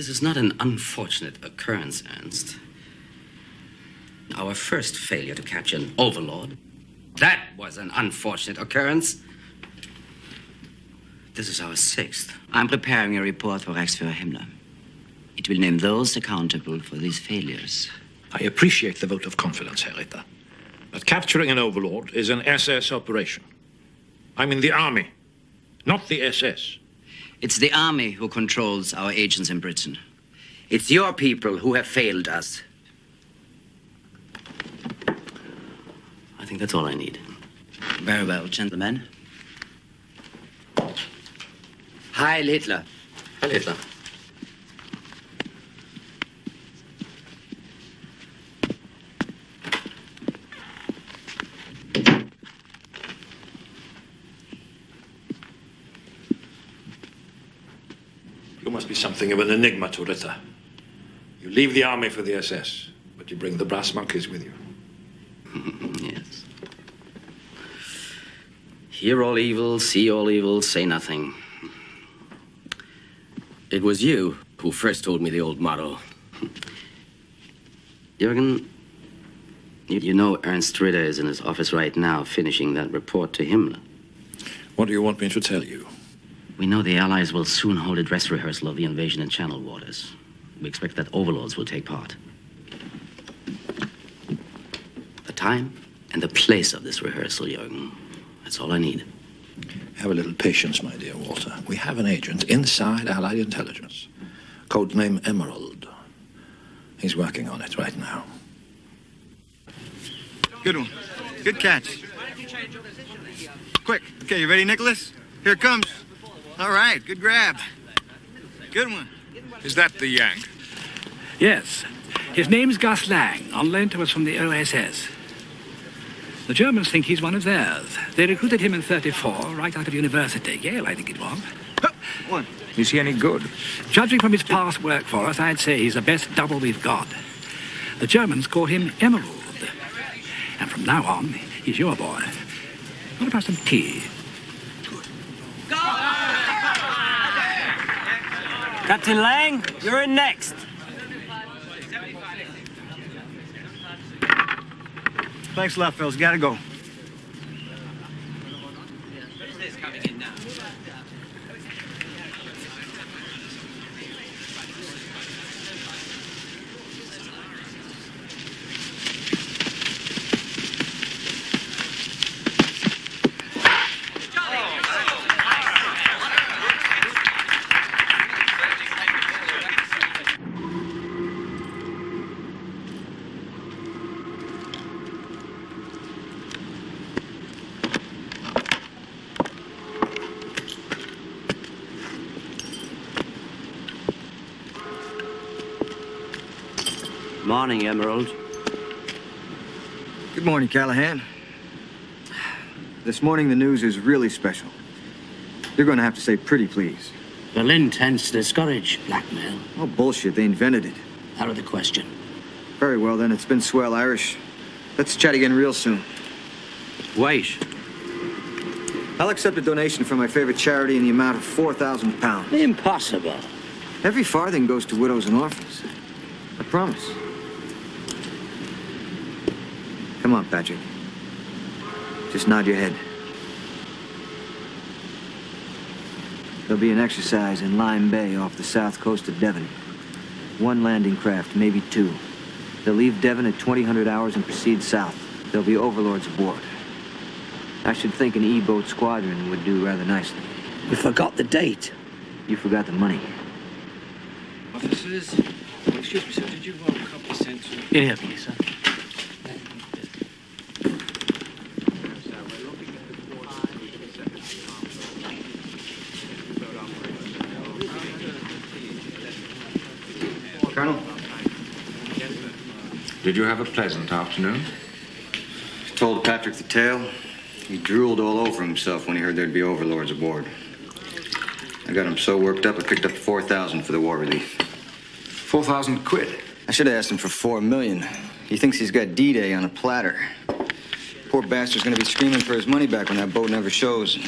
This is not an unfortunate occurrence, Ernst. Our first failure to catch an overlord, that was an unfortunate occurrence. This is our sixth. I'm preparing a report for Reichsführer Himmler. It will name those accountable for these failures. I appreciate the vote of confidence, Herr Ritter. But capturing an overlord is an SS operation. I'm in the army, not the SS. It's the army who controls our agents in Britain. It's your people who have failed us. I think that's all I need. Very well, gentlemen. Heil Hitler. Heil Hitler. You must be something of an enigma to Ritter. You leave the army for the SS, but you bring the brass monkeys with you. Yes. Hear all evil, see all evil, say nothing. It was you who first told me the old motto. Jürgen, you know Ernst Ritter is in his office right now finishing that report to Himmler. What do you want me to tell you? We know the Allies will soon hold a dress rehearsal of the invasion in Channel waters. We expect that overlords will take part. The time and the place of this rehearsal, Jürgen. That's all I need. Have a little patience, my dear Walter. We have an agent inside Allied intelligence. Codename Emerald. He's working on it right now. Good one. Good catch. Quick. Okay, you ready, Nicholas? Here it comes. All right, good grab. Good one. Is that the Yank? Yes. His name's Gus Lang, on loan to us from the OSS. The Germans think he's one of theirs. They recruited him in '34, right out of university. Yale, I think it was. One. Is he any good? Judging from his past work for us, I'd say he's the best double we've got. The Germans call him Emerald. And from now on, he's your boy. What about some tea? Captain Lang, you're in next. Thanks a lot, fellas. Gotta go. Morning, Emerald. Good morning, Callahan. This morning, the news is really special. You're going to have to say pretty please. Berlin tends to discourage blackmail. Oh, bullshit. They invented it. Out of the question. Very well, then. It's been swell, Irish. Let's chat again real soon. Wait. I'll accept a donation from my favorite charity in the amount of £4,000. Impossible. Every farthing goes to widows and orphans. I promise. Come on, Patrick. Just nod your head. There'll be an exercise in Lime Bay off the south coast of Devon. One landing craft, maybe two. They'll leave Devon at 2000 hours and proceed south. There'll be overlords aboard. I should think an E-boat squadron would do rather nicely. You forgot the date. You forgot the money. Officers, excuse me, sir, did you want a copy sent to... In here, please, sir. Colonel? Did you have a pleasant afternoon? Told Patrick the tale. He drooled all over himself when he heard there'd be overlords aboard. I got him so worked up, I picked up 4,000 for the war relief. 4,000 quid. I should have asked him for 4 million. He thinks he's got D-Day on a platter. Poor bastard's gonna be screaming for his money back when that boat never shows.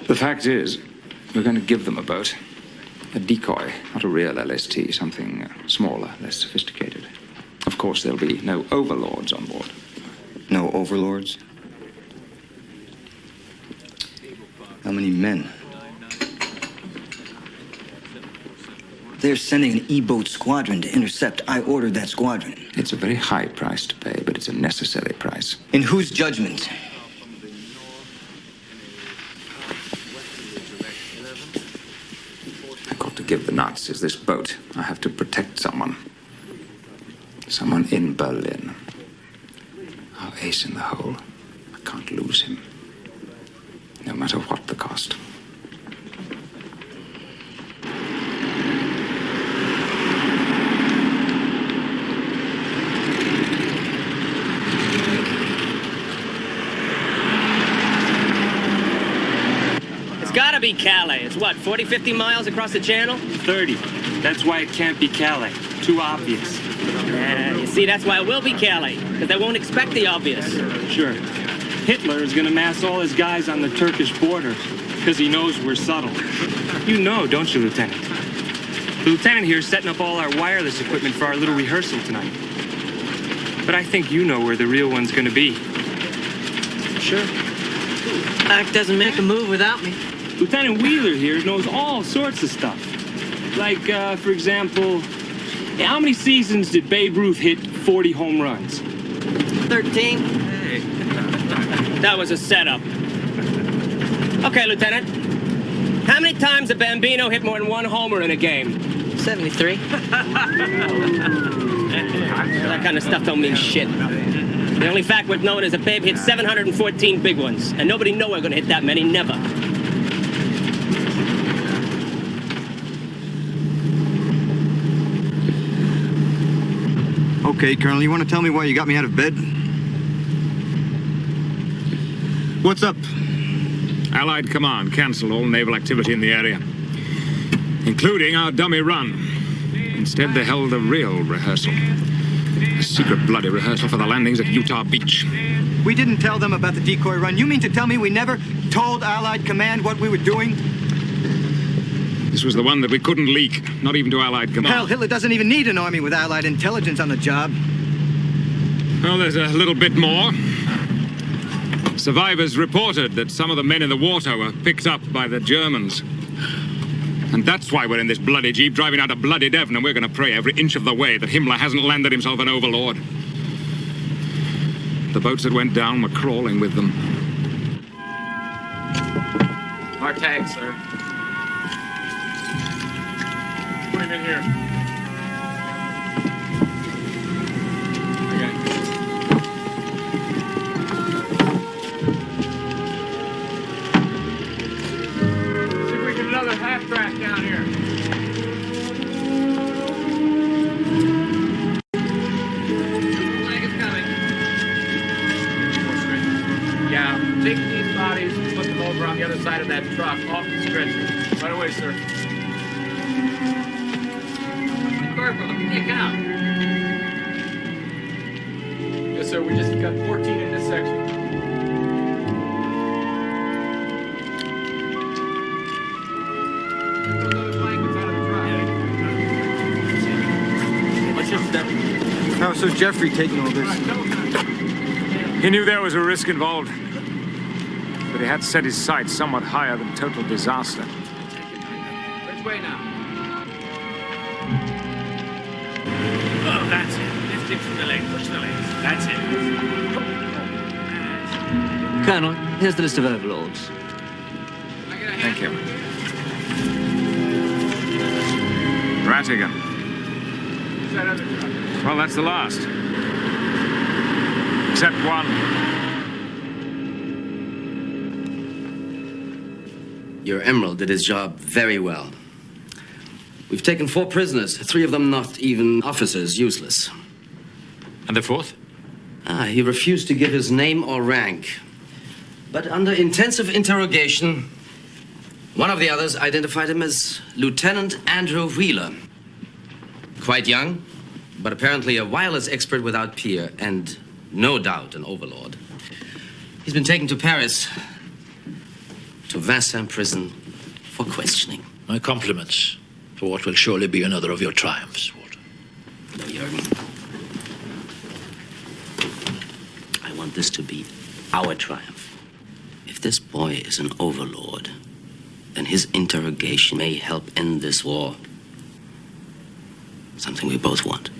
The fact is, we're going to give them a boat. A decoy, not a real LST, something smaller, less sophisticated. Of course, there'll be no overlords on board. No overlords? How many men? They're sending an E-boat squadron to intercept. I ordered that squadron. It's a very high price to pay, but it's a necessary price. In whose judgment? I've got to give the Nazis this boat. I have to protect someone. Someone in Berlin. Our ace in the hole. I can't lose him. No matter what the cost. Gotta be Calais. It's what, 40, 50 miles across the channel? 30. That's why it can't be Calais. Too obvious. Yeah, you see, that's why it will be Calais. Because they won't expect the obvious. Sure. Hitler is gonna mass all his guys on the Turkish border because he knows we're subtle. You know, don't you, Lieutenant? The lieutenant here is setting up all our wireless equipment for our little rehearsal tonight. But I think you know where the real one's gonna be. Sure. Act doesn't make a move without me. Lieutenant Wheeler here knows all sorts of stuff. Like, for example, how many seasons did Babe Ruth hit 40 home runs? 13. Hey. That was a setup. Okay, Lieutenant. How many times did Bambino hit more than one homer in a game? 73. That kind of stuff don't mean shit. The only fact worth knowing is that Babe hit 714 big ones, and nobody know we're gonna hit that many, never. Okay, Colonel, you want to tell me why you got me out of bed? What's up? Allied command canceled all naval activity in the area, including our dummy run. Instead, they held a real rehearsal. A secret bloody rehearsal for the landings at Utah Beach. We didn't tell them about the decoy run. You mean to tell me we never told Allied command what we were doing? This was the one that we couldn't leak, not even to Allied command. Hell, Hitler doesn't even need an army with Allied intelligence on the job. Well, there's a little bit more. Survivors reported that some of the men in the water were picked up by the Germans. And that's why we're in this bloody jeep driving out of bloody Devon, and we're going to pray every inch of the way that Himmler hasn't landed himself an overlord. The boats that went down were crawling with them. Our tag, sir. Put him in here. See if we get another half track down here. Flag is coming. Yeah, take these bodies and put them over on the other side of that truck, off the stretcher. Right away, sir. Corporal, give me a count. Yes, sir, we just got 14 in this section. What's your step? How so Jeffrey taking all this? He knew there was a risk involved, but he had set his sights somewhat higher than total disaster. Which way now? Oh, that's it. Lift him from the leg, push the legs. That's it. Colonel, here's the list of overlords. Thank you. Rattigan. Well, that's the last. Except one. Your Emerald did his job very well. We've taken 4 prisoners, 3 of them not even officers, useless. And the fourth? He refused to give his name or rank. But under intensive interrogation, one of the others identified him as Lieutenant Andrew Wheeler. Quite young, but apparently a wireless expert without peer, and no doubt an overlord. He's been taken to Paris, to Vincennes prison, for questioning. My compliments. For what will surely be another of your triumphs, Walter. No, Jürgen. I want this to be our triumph. If this boy is an overlord, then his interrogation may help end this war. Something we both want.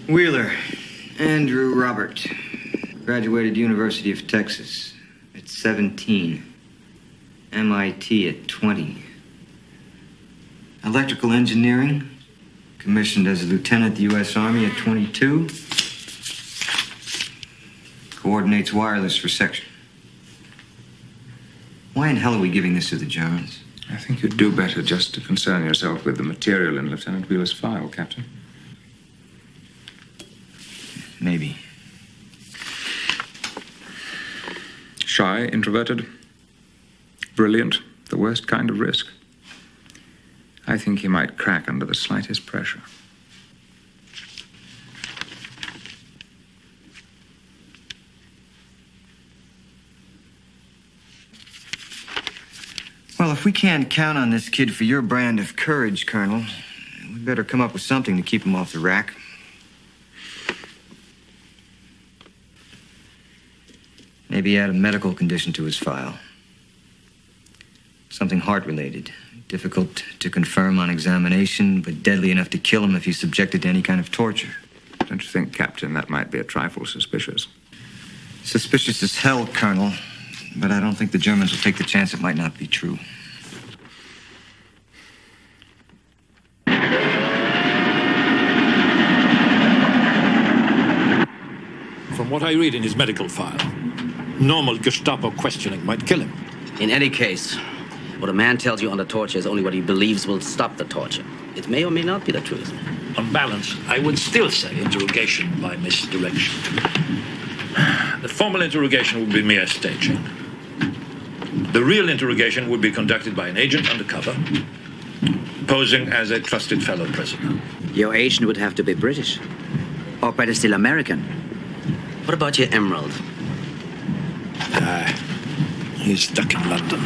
Wheeler, Andrew Robert. Graduated University of Texas at 17. MIT at 20. Electrical engineering. Commissioned as a lieutenant in the U.S. Army at 22. Coordinates wireless for section. Why in hell are we giving this to the Germans? I think you'd do better just to concern yourself with the material in Lieutenant Wheeler's file, Captain. Maybe. Shy, introverted, brilliant, the worst kind of risk. I think he might crack under the slightest pressure. Well, if we can't count on this kid for your brand of courage, Colonel, we better come up with something to keep him off the rack. Maybe add a medical condition to his file. Something heart-related. Difficult to confirm on examination, but deadly enough to kill him if he's subjected to any kind of torture. Don't you think, Captain, that might be a trifle suspicious? Suspicious as hell, Colonel. But I don't think the Germans will take the chance it might not be true. From what I read in his medical file, normal Gestapo questioning might kill him. In any case, what a man tells you under torture is only what he believes will stop the torture. It may or may not be the truth. On balance, I would still say interrogation by misdirection. The formal interrogation would be mere staging. The real interrogation would be conducted by an agent undercover, posing as a trusted fellow prisoner. Your agent would have to be British. Or better still, American. What about your emerald? He's stuck in London.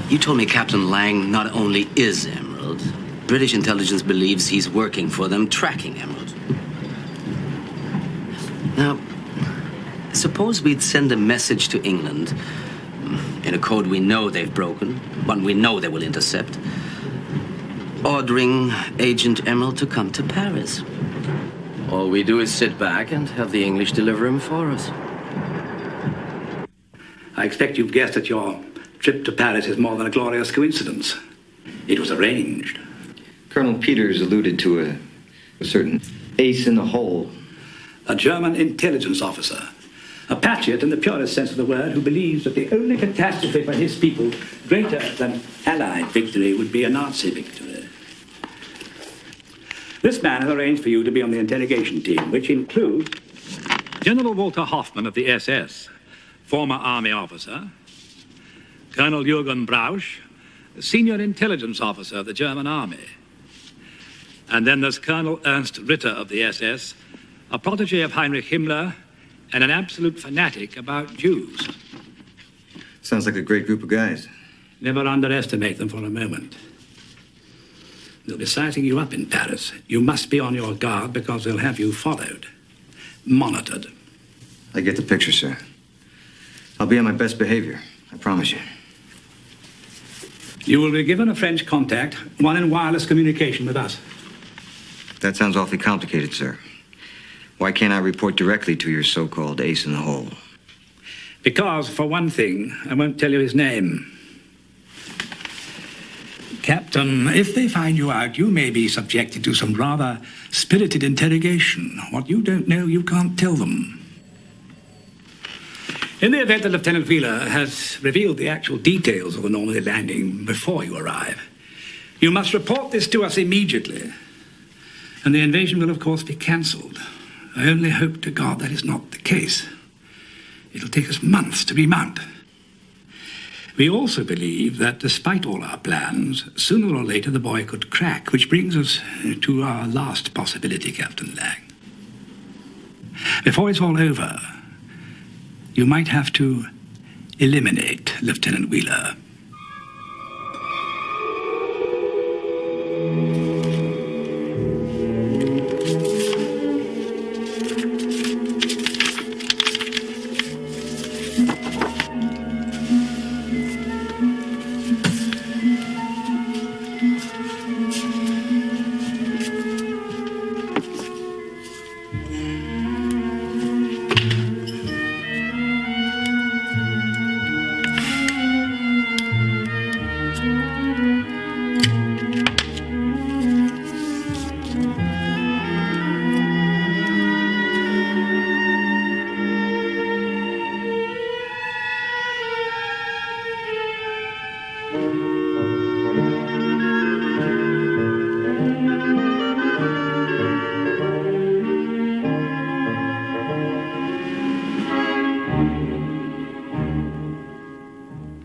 You told me Captain Lang not only is Emerald, British intelligence believes he's working for them, tracking Emerald. Now, suppose we'd send a message to England in a code we know they've broken, one we know they will intercept, ordering Agent Emerald to come to Paris. All we do is sit back and have the English deliver him for us. I expect you've guessed that your trip to Paris is more than a glorious coincidence. It was arranged. Colonel Peters alluded to a certain ace in the hole. A German intelligence officer. A patriot in the purest sense of the word, who believes that the only catastrophe for his people greater than Allied victory would be a Nazi victory. This man has arranged for you to be on the interrogation team, which includes General Walter Hoffmann of the SS, former army officer, Colonel Jürgen Brausch, senior intelligence officer of the German army. And then there's Colonel Ernst Ritter of the SS, a protege of Heinrich Himmler, and an absolute fanatic about Jews. Sounds like a great group of guys. Never underestimate them for a moment. They'll be sizing you up in Paris. You must be on your guard because they'll have you followed, monitored. I get the picture, sir. I'll be on my best behavior, I promise you. You will be given a French contact, one in wireless communication with us. That sounds awfully complicated, sir. Why can't I report directly to your so-called ace in the hole? Because, for one thing, I won't tell you his name. Captain, if they find you out, you may be subjected to some rather spirited interrogation. What you don't know, you can't tell them. In the event that Lieutenant Wheeler has revealed the actual details of the Normandy landing before you arrive, you must report this to us immediately. And the invasion will, of course, be cancelled. I only hope to God that is not the case. It'll take us months to remount. We also believe that despite all our plans, sooner or later the boy could crack, which brings us to our last possibility, Captain Lang. Before it's all over, you might have to eliminate Lieutenant Wheeler.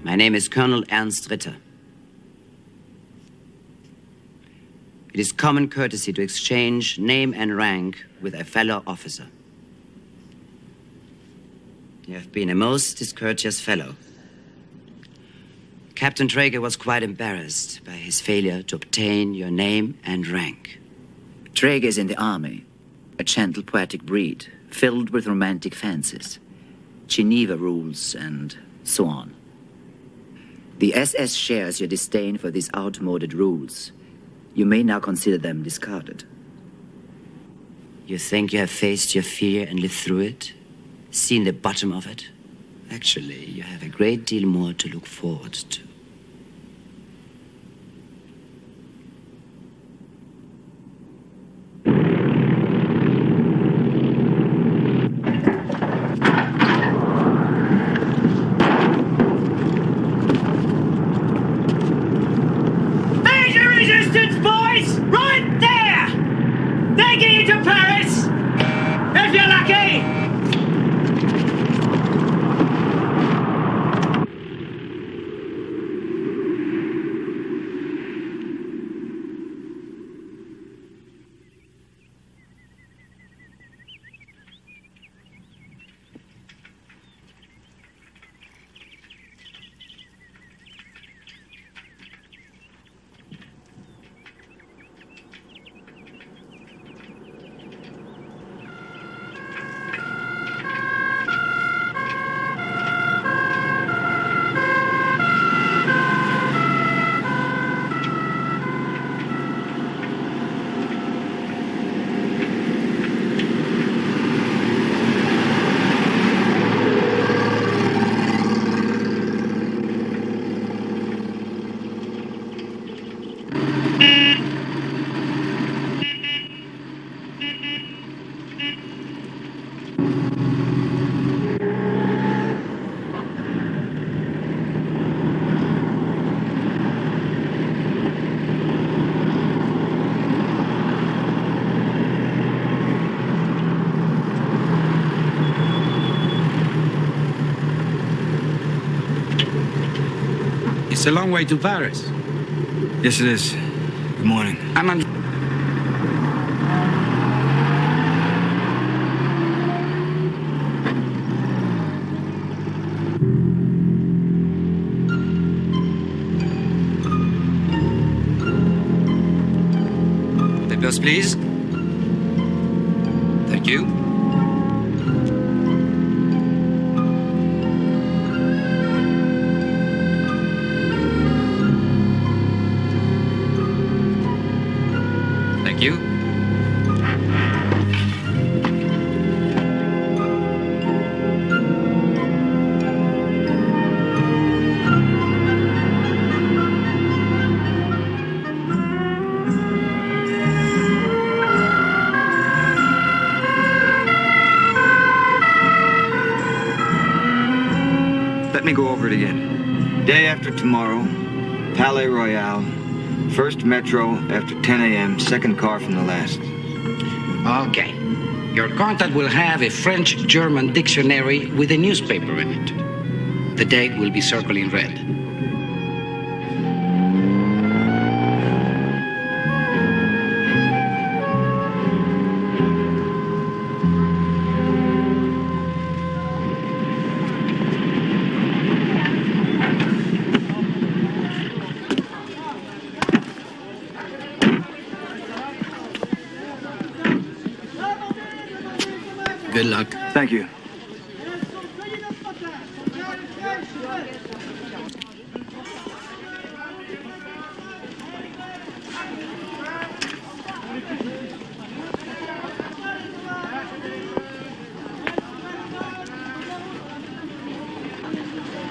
My name is Colonel Ernst Ritter. It is common courtesy to exchange name and rank with a fellow officer. You have been a most discourteous fellow. Captain Traeger was quite embarrassed by his failure to obtain your name and rank. Traeger is in the army, a gentle poetic breed, filled with romantic fancies, Geneva rules, and so on. The SS shares your disdain for these outmoded rules. You may now consider them discarded. You think you have faced your fear and lived through it? Seen the bottom of it? Actually, you have a great deal more to look forward to. It's a long way to Paris. Yes, it is. Good morning. I'm on... Papers, please. Thank you. Thank you. me go over it again. Day after tomorrow, Palais Royal, first metro after 10 a.m., second car from the last. Okay. Your contact will have a French-German dictionary with a newspaper in it. The date will be circled in red. Good luck. Thank you.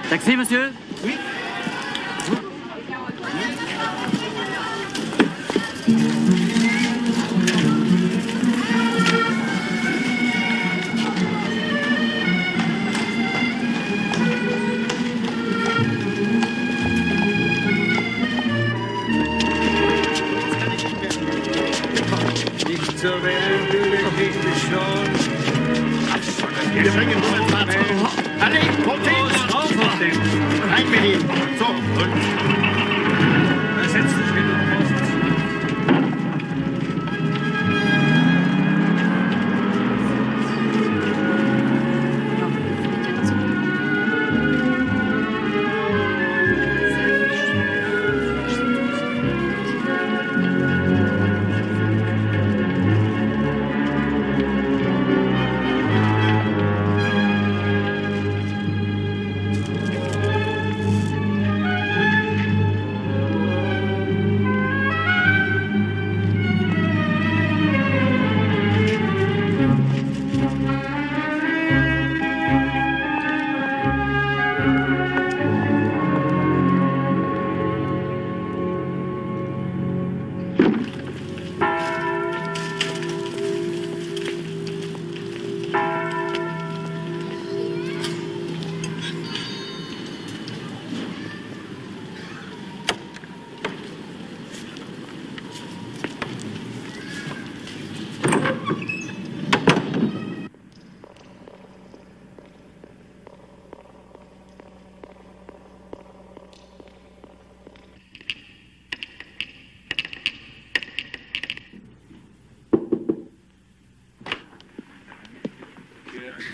Taxi, monsieur? Oui. Allez, montez! Ein Minute. So, und?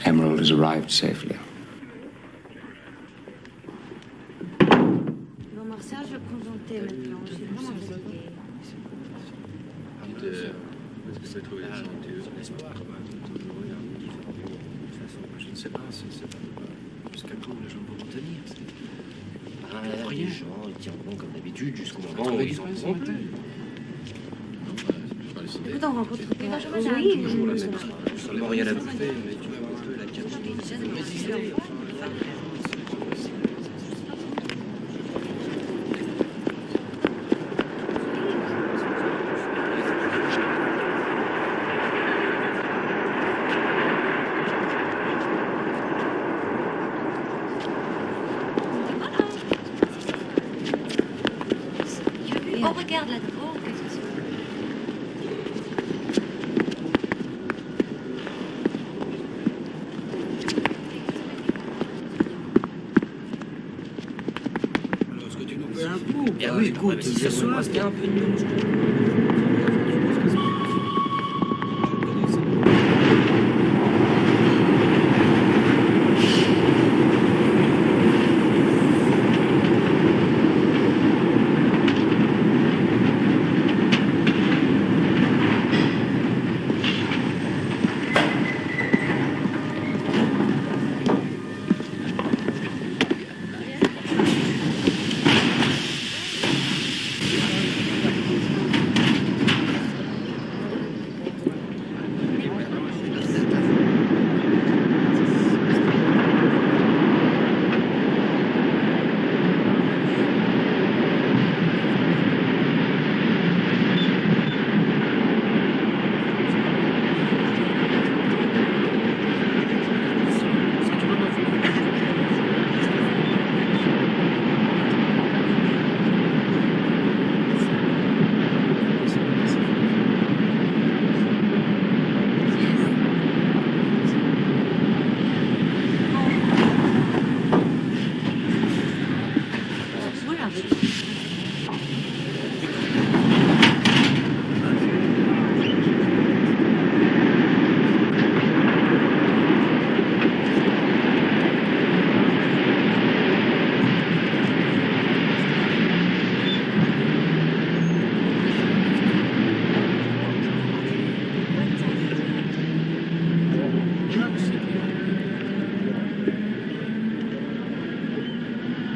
Emerald has arrived safely. Les gens, ils tiendront comme d'habitude jusqu'au moment où ils en auront plus. Écoute, on rencontre oui, Seulement rien à bouffer, mais tu vois un peu la capacité de résister. On regarde là-dedans, qu'est-ce que c'est? Ah oui, écoute, ce soir, c'était un peu de...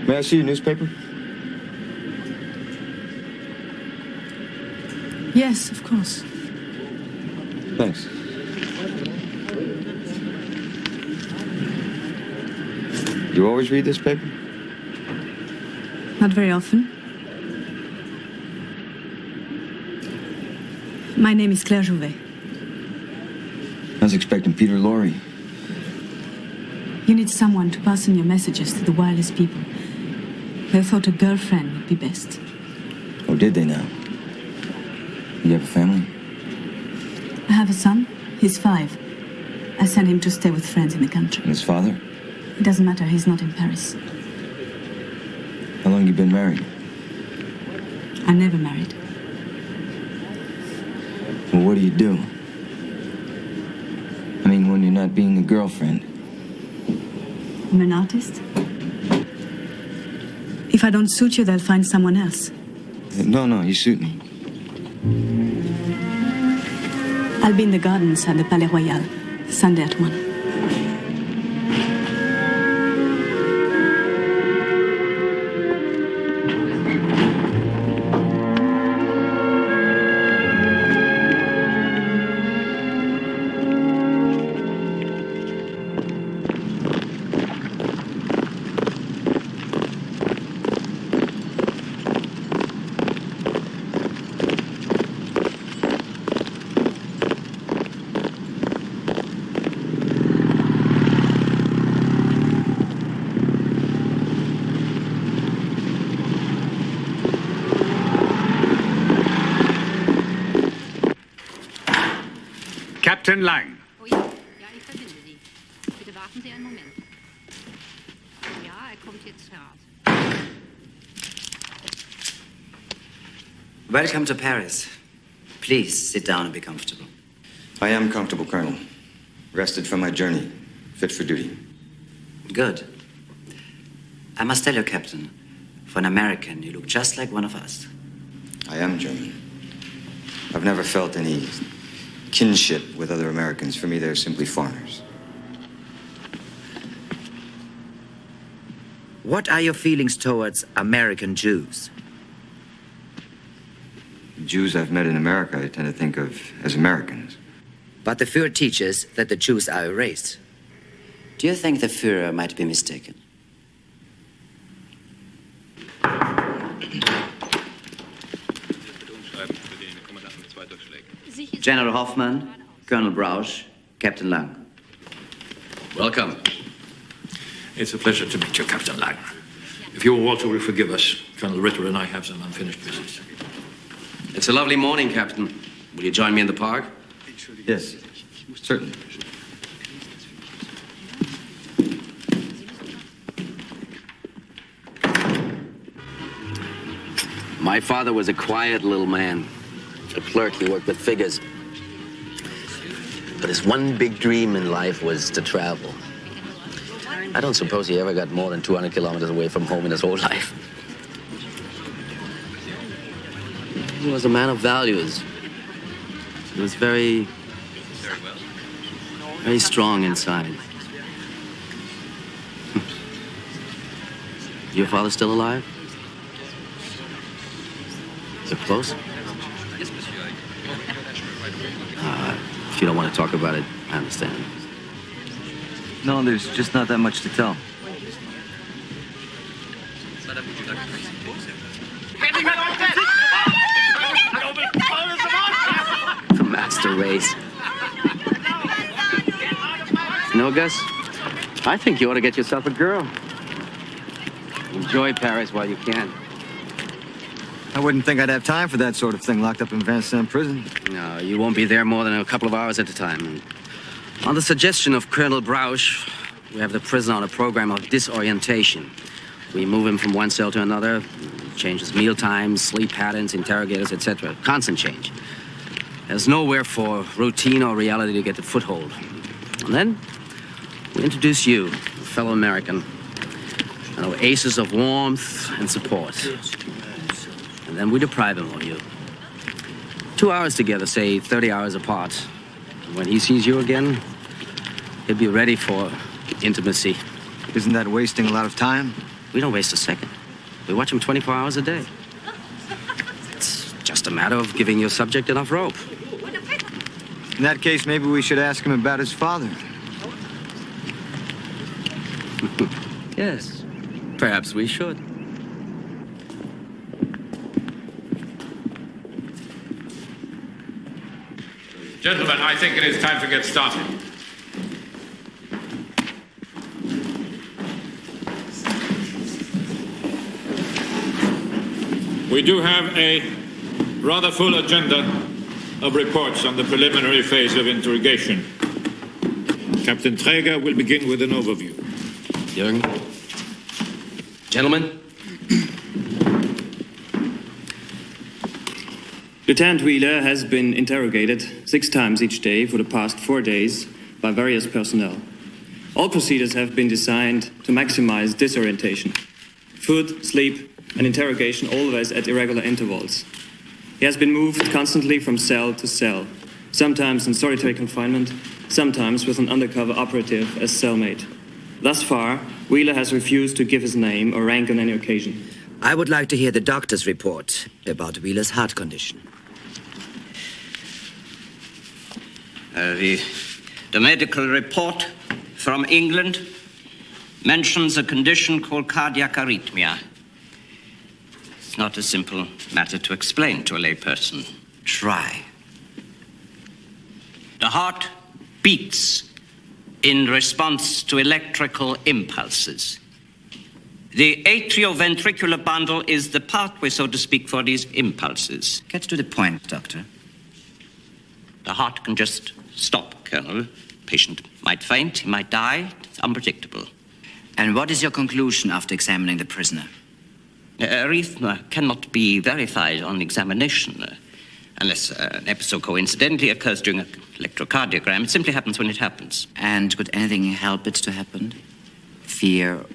May I see your newspaper? Yes, of course. Thanks. You always read this paper? Not very often. My name is Claire Jouvet. I was expecting Peter Lorre. You need someone to pass on your messages to the wireless people. They thought a girlfriend would be best. Oh, did they now? You have a family? I have a son. He's 5. I sent him to stay with friends in the country. And his father? It doesn't matter. He's not in Paris. How long you been married? I never married. Well, what do you do? I mean, when you're not being a girlfriend. I'm an artist. If I don't suit you, they'll find someone else. No, you suit me. I'll be in the gardens at the Palais Royal, Sunday at 1. Captain Lang. Oh ja, ich verbinde Sie. Bitte warten Sie einen Moment. Ja, kommt jetzt heraus. Welcome to Paris. Please sit down and be comfortable. I am comfortable, Colonel. Rested from my journey. Fit for duty. Good. I must tell you, Captain, for an American, you look just like one of us. I am German. I've never felt any kinship with other Americans. For me, they're simply foreigners. What are your feelings towards American Jews? Jews I've met in America, I tend to think of as Americans. But the Führer teaches that the Jews are a race. Do you think the Führer might be mistaken? General Hoffman, Colonel Brausch, Captain Lang. Welcome. It's a pleasure to meet you, Captain Lang. If you also will forgive us, Colonel Ritter and I have some unfinished business. It's a lovely morning, Captain. Will you join me in the park? Yes, certainly. My father was a quiet little man. A clerk, he worked with figures. But his one big dream in life was to travel. I don't suppose he ever got more than 200 kilometers away from home in his whole life. He was a man of values. He was very strong inside. Your father still alive? Is it close? If you don't want to talk about it, I understand. No, there's just not that much to tell. The master race. You know, Gus, I think you ought to get yourself a girl. Enjoy Paris while you can. I wouldn't think I'd have time for that sort of thing locked up in Vincennes prison. No, you won't be there more than a couple of hours at a time. On the suggestion of Colonel Brausch, we have the prisoner on a program of disorientation. We move him from one cell to another, change his meal times, sleep patterns, interrogators, etc. Constant change. There's nowhere for routine or reality to get a foothold. And then we introduce you, a fellow American, an oasis of warmth and support. And then we deprive him of you. 2 hours together, say 30 hours apart. And when he sees you again, he'll be ready for intimacy. Isn't that wasting a lot of time? We don't waste a second. We watch him 24 hours a day. It's just a matter of giving your subject enough rope. In that case, maybe we should ask him about his father. Yes, perhaps we should. Gentlemen, I think it is time to get started. We do have a rather full agenda of reports on the preliminary phase of interrogation. Captain Traeger will begin with an overview. Jürgen. Gentlemen. Lieutenant Wheeler has been interrogated 6 times each day for the past 4 days by various personnel. All procedures have been designed to maximize disorientation. Food, sleep, and interrogation always at irregular intervals. He has been moved constantly from cell to cell, sometimes in solitary confinement, sometimes with an undercover operative as cellmate. Thus far, Wheeler has refused to give his name or rank on any occasion. I would like to hear the doctor's report about Wheeler's heart condition. The medical report from England mentions a condition called cardiac arrhythmia. It's not a simple matter to explain to a layperson. Try. The heart beats in response to electrical impulses. The atrioventricular bundle is the pathway, so to speak, for these impulses. Get to the point, Doctor. The heart can just stop, Colonel. Patient might faint, he might die. It's unpredictable. And what is your conclusion after examining the prisoner? Arrhythmia cannot be verified on examination unless an episode coincidentally occurs during an electrocardiogram. It simply happens when it happens. And could anything help it to happen? Fear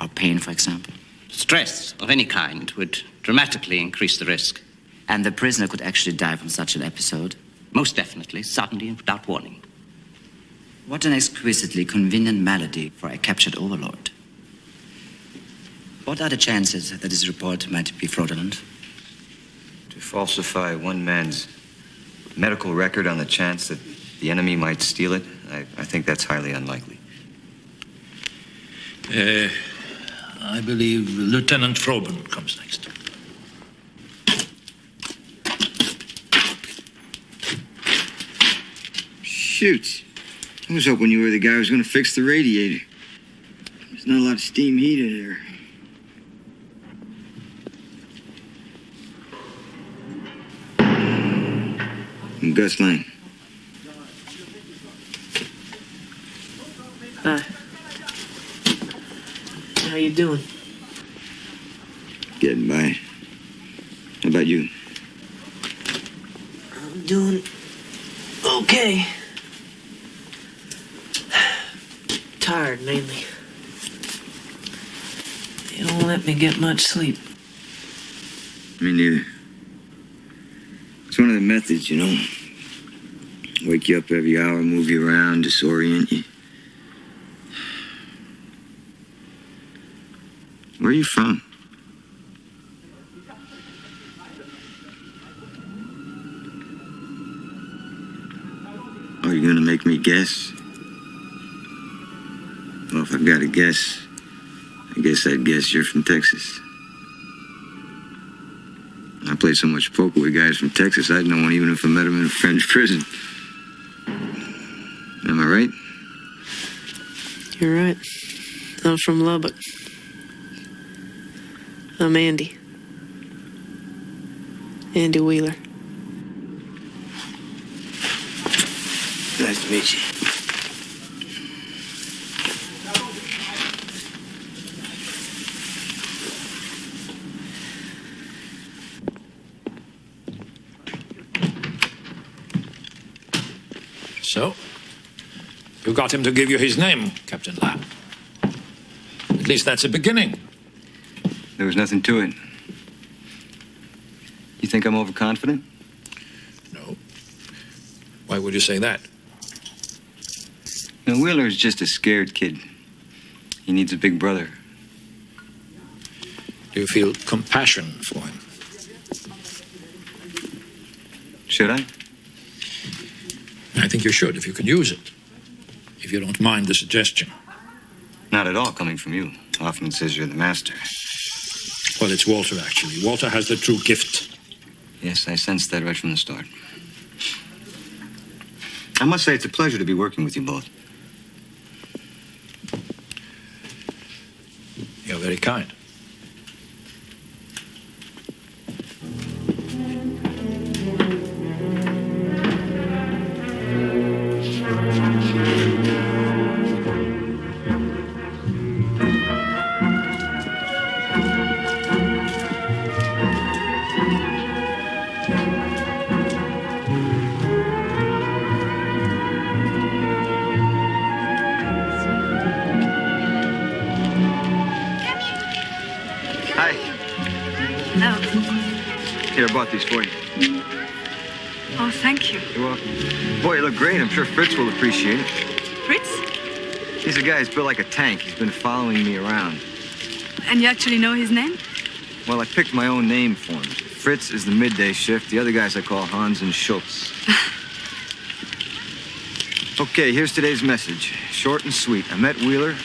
or pain, for example? Stress of any kind would dramatically increase the risk. And the prisoner could actually die from such an episode? Most definitely, suddenly and without warning. What an exquisitely convenient malady for a captured overlord. What are the chances that this report might be fraudulent? To falsify one man's medical record on the chance that the enemy might steal it, I think that's highly unlikely. I believe Lieutenant Froben comes next. Shoot. I was hoping you were the guy who was going to fix the radiator. There's not a lot of steam heated here. I'm Gus Lang. Hi. How you doing? Getting by. How about you? I'm doing okay. Tired, mainly. You don't let me get much sleep. Me neither. It's one of the methods, you know. Wake you up every hour, move you around, disorient you. Where are you from? Oh, you're gonna make me guess? Well, if I've got to guess, I guess I'd guess you're from Texas. I played so much poker with guys from Texas, I'd know one even if I met him in a French prison. Am I right? You're right. I'm from Lubbock. I'm Andy. Andy Wheeler. Nice to meet you. So, you got him to give you his name, Captain Lamb. At least that's a beginning. There was nothing to it. You think I'm overconfident? No. Why would you say that? Now, Wheeler's just a scared kid. He needs a big brother. Do you feel compassion for him? Should I? I think you should, if you can use it. If you don't mind the suggestion. Not at all, coming from you. Hoffman says you're the master. Well, it's Walter, actually. Walter has the true gift. Yes, I sensed that right from the start. I must say it's a pleasure to be working with you both. You're very kind. Here, I bought these for you. Oh, thank you. You're welcome. Boy, you look great. I'm sure Fritz will appreciate it. Fritz? He's a guy who's built like a tank. He's been following me around. And you actually know his name? Well, I picked my own name for him. Fritz is the midday shift. The other guys I call Hans and Schultz. Okay, here's today's message. Short and sweet. I met Wheeler.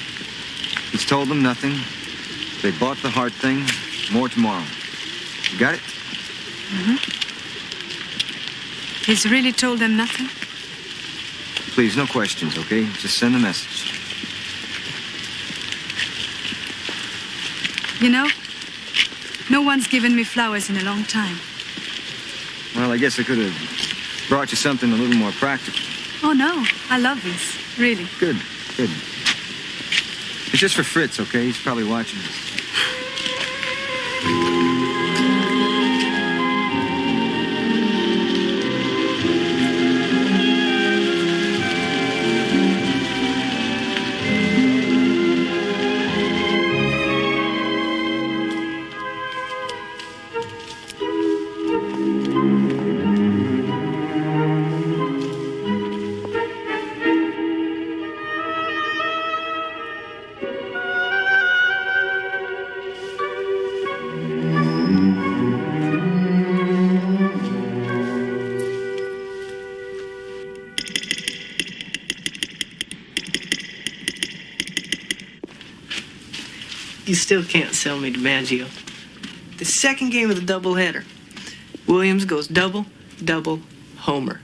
He's told them nothing. They bought the heart thing. More tomorrow. You got it? Mm-hmm. He's really told them nothing? Please, no questions, okay? Just send the message. You know, no one's given me flowers in a long time. Well, I guess I could have brought you something a little more practical. Oh, no. I love this. Really. Good, good. It's just for Fritz, okay? He's probably watching this. You still can't sell me DiMaggio. The second game of the doubleheader. Williams goes double, double, homer.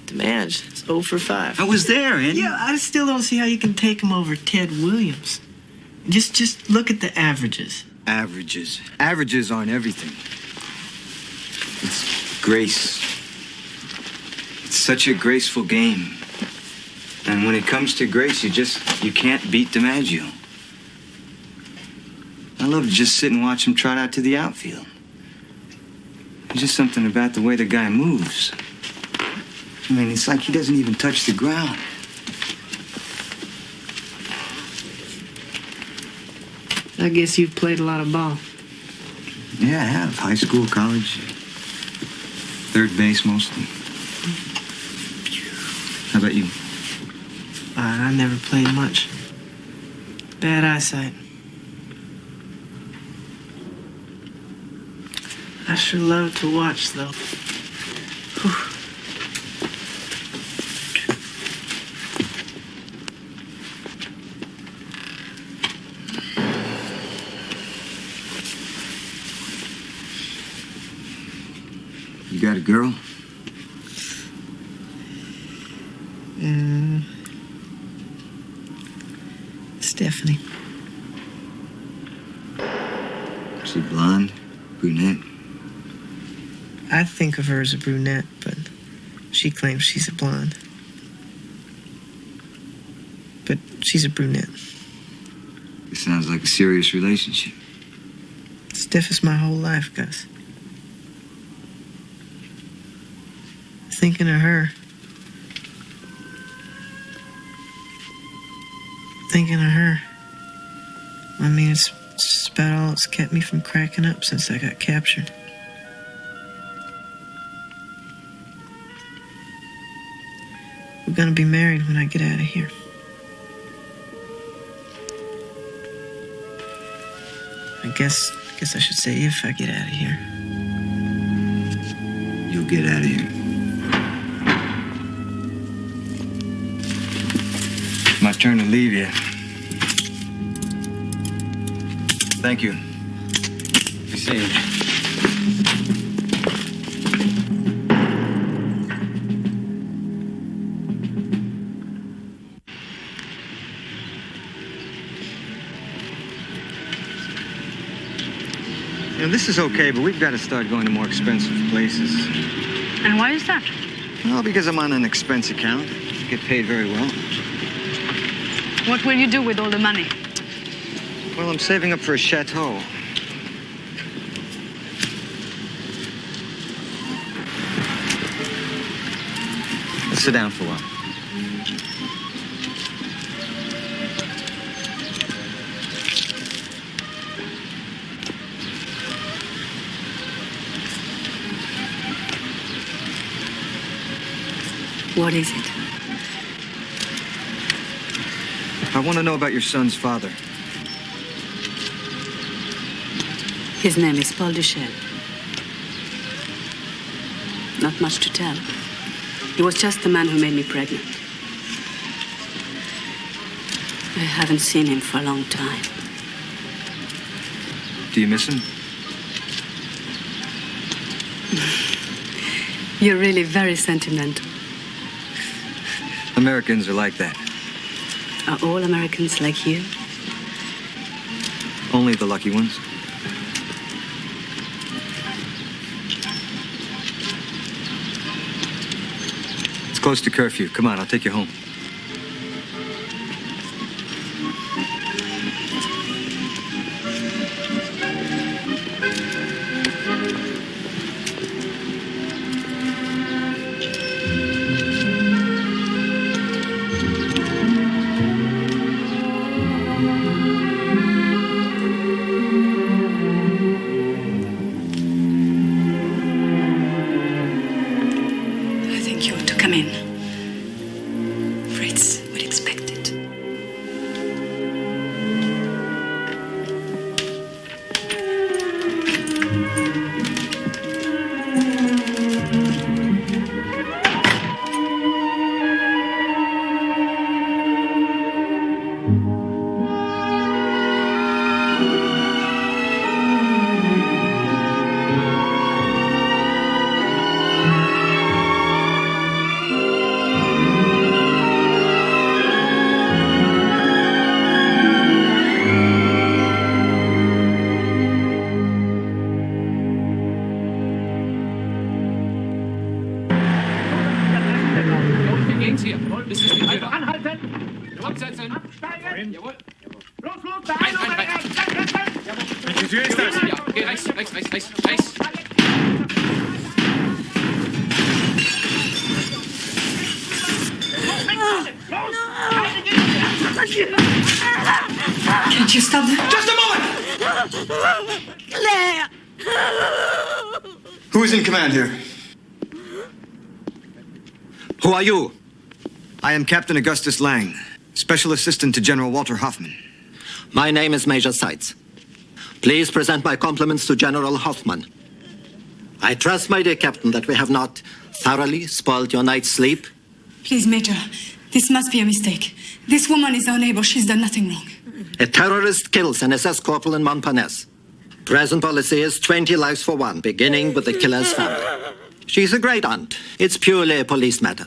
DiMaggio, it's 0 for 5. I was there, Andy. Yeah, I still don't see how you can take him over Ted Williams. Just look at the averages. Averages. Averages aren't everything. It's grace. It's such a graceful game. And when it comes to grace, you can't beat DiMaggio. I love to just sit and watch him trot out to the outfield. There's just something about the way the guy moves. I mean, it's like he doesn't even touch the ground. I guess you've played a lot of ball. Yeah, I have. High school, college. Third base, mostly. How about you? I never played much. Bad eyesight. I sure love to watch, though. Whew. You got a girl? Stephanie. Is she blonde? Brunette? I think of her as a brunette, but she claims she's a blonde. But she's a brunette. It sounds like a serious relationship. Steph is my whole life, Gus. Thinking of her. Thinking of her. I mean, it's just about all that's kept me from cracking up since I got captured. We're gonna be married when I get out of here. I guess I should say if I get out of here. You'll get out of here. It's my turn to leave you. Thank you. Be safe. You know, this is okay, but we've got to start going to more expensive places. And why is that? Well, because I'm on an expense account. I get paid very well. What will you do with all the money? Well, I'm saving up for a chateau. Let's sit down for a while. What is it? I want to know about your son's father. His name is Paul Duchel. Not much to tell. He was just the man who made me pregnant. I haven't seen him for a long time. Do you miss him? You're really very sentimental. Americans are like that. Are all Americans like you? Only the lucky ones. It's close to curfew. Come on, I'll take you home. Can't you stop them? Just a moment! Claire! Who is in command here? Who are you? I am Captain Augustus Lang, Special Assistant to General Walter Hoffman. My name is Major Seitz. Please present my compliments to General Hoffman. I trust, my dear Captain, that we have not thoroughly spoiled your night's sleep. Please, Major, this must be a mistake. This woman is our neighbor. She's done nothing wrong. A terrorist kills an SS corporal in Montparnasse. Present policy is 20 lives for one, beginning with the killer's family. She's a great aunt. It's purely a police matter.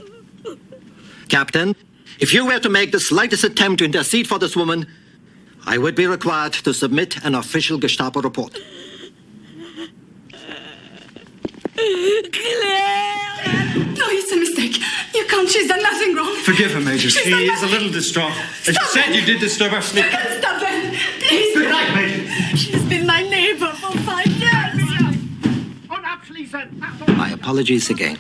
Captain, if you were to make the slightest attempt to intercede for this woman, I would be required to submit an official Gestapo report. Claire! No, it's a mistake. You can't. She's done nothing wrong. Forgive her, Major. She's She done is a little distraught. As you said, you did disturb her sleep. Stop it. Please. Good night, Major. She's been my neighbor for 5 years. My apologies again.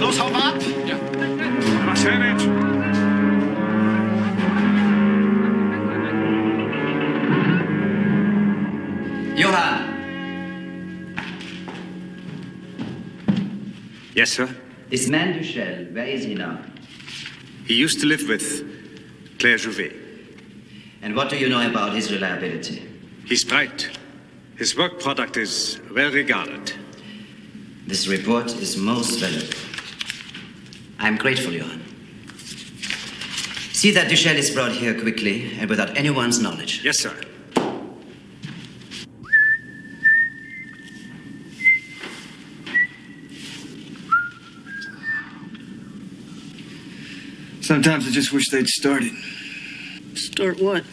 Los, hau ab! Ja. Was denn jetzt? Johann! Yes, sir? This man Duchel, where is he now? He used to live with Claire Jouvet. And what do you know about his reliability? He's bright. His work product is well regarded. This report is most valuable. I'm grateful, Johann. See that Duchel is brought here quickly and without anyone's knowledge. Yes, sir. Sometimes I just wish they'd started. Start what?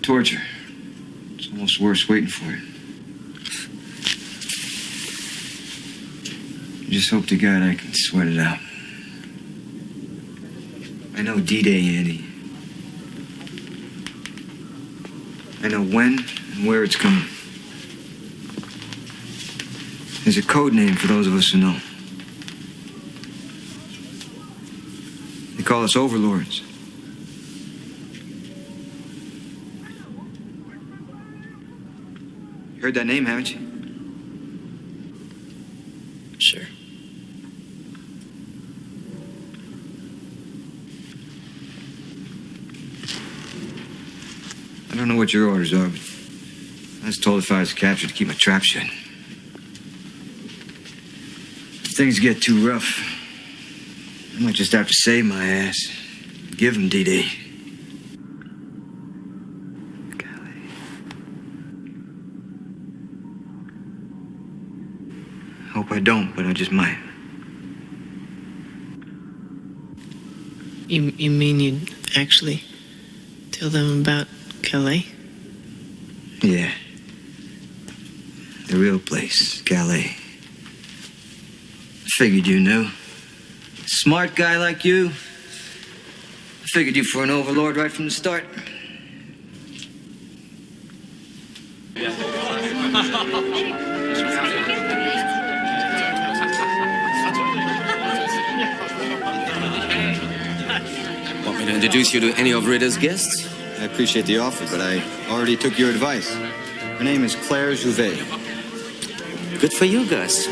Torture. It's almost worse waiting for it. I just hope to God I can sweat it out. I know D-Day, Andy. I know when and where it's coming. There's a code name for those of us who know. They call us overlords. You heard that name, haven't you? Sure. I don't know what your orders are, but I was told if I was captured to keep my trap shut. If things get too rough, I might just have to save my ass. Give him D-Day. Hope I don't, but I just might. You mean you'd actually tell them about Calais? Yeah. The real place, Calais. I figured you knew. Smart guy like you. I figured you for an overlord right from the start. Want me to introduce you to any of Ritter's guests? I appreciate the offer, but I already took your advice. Her name is Claire Jouvet. Good for you, Gus.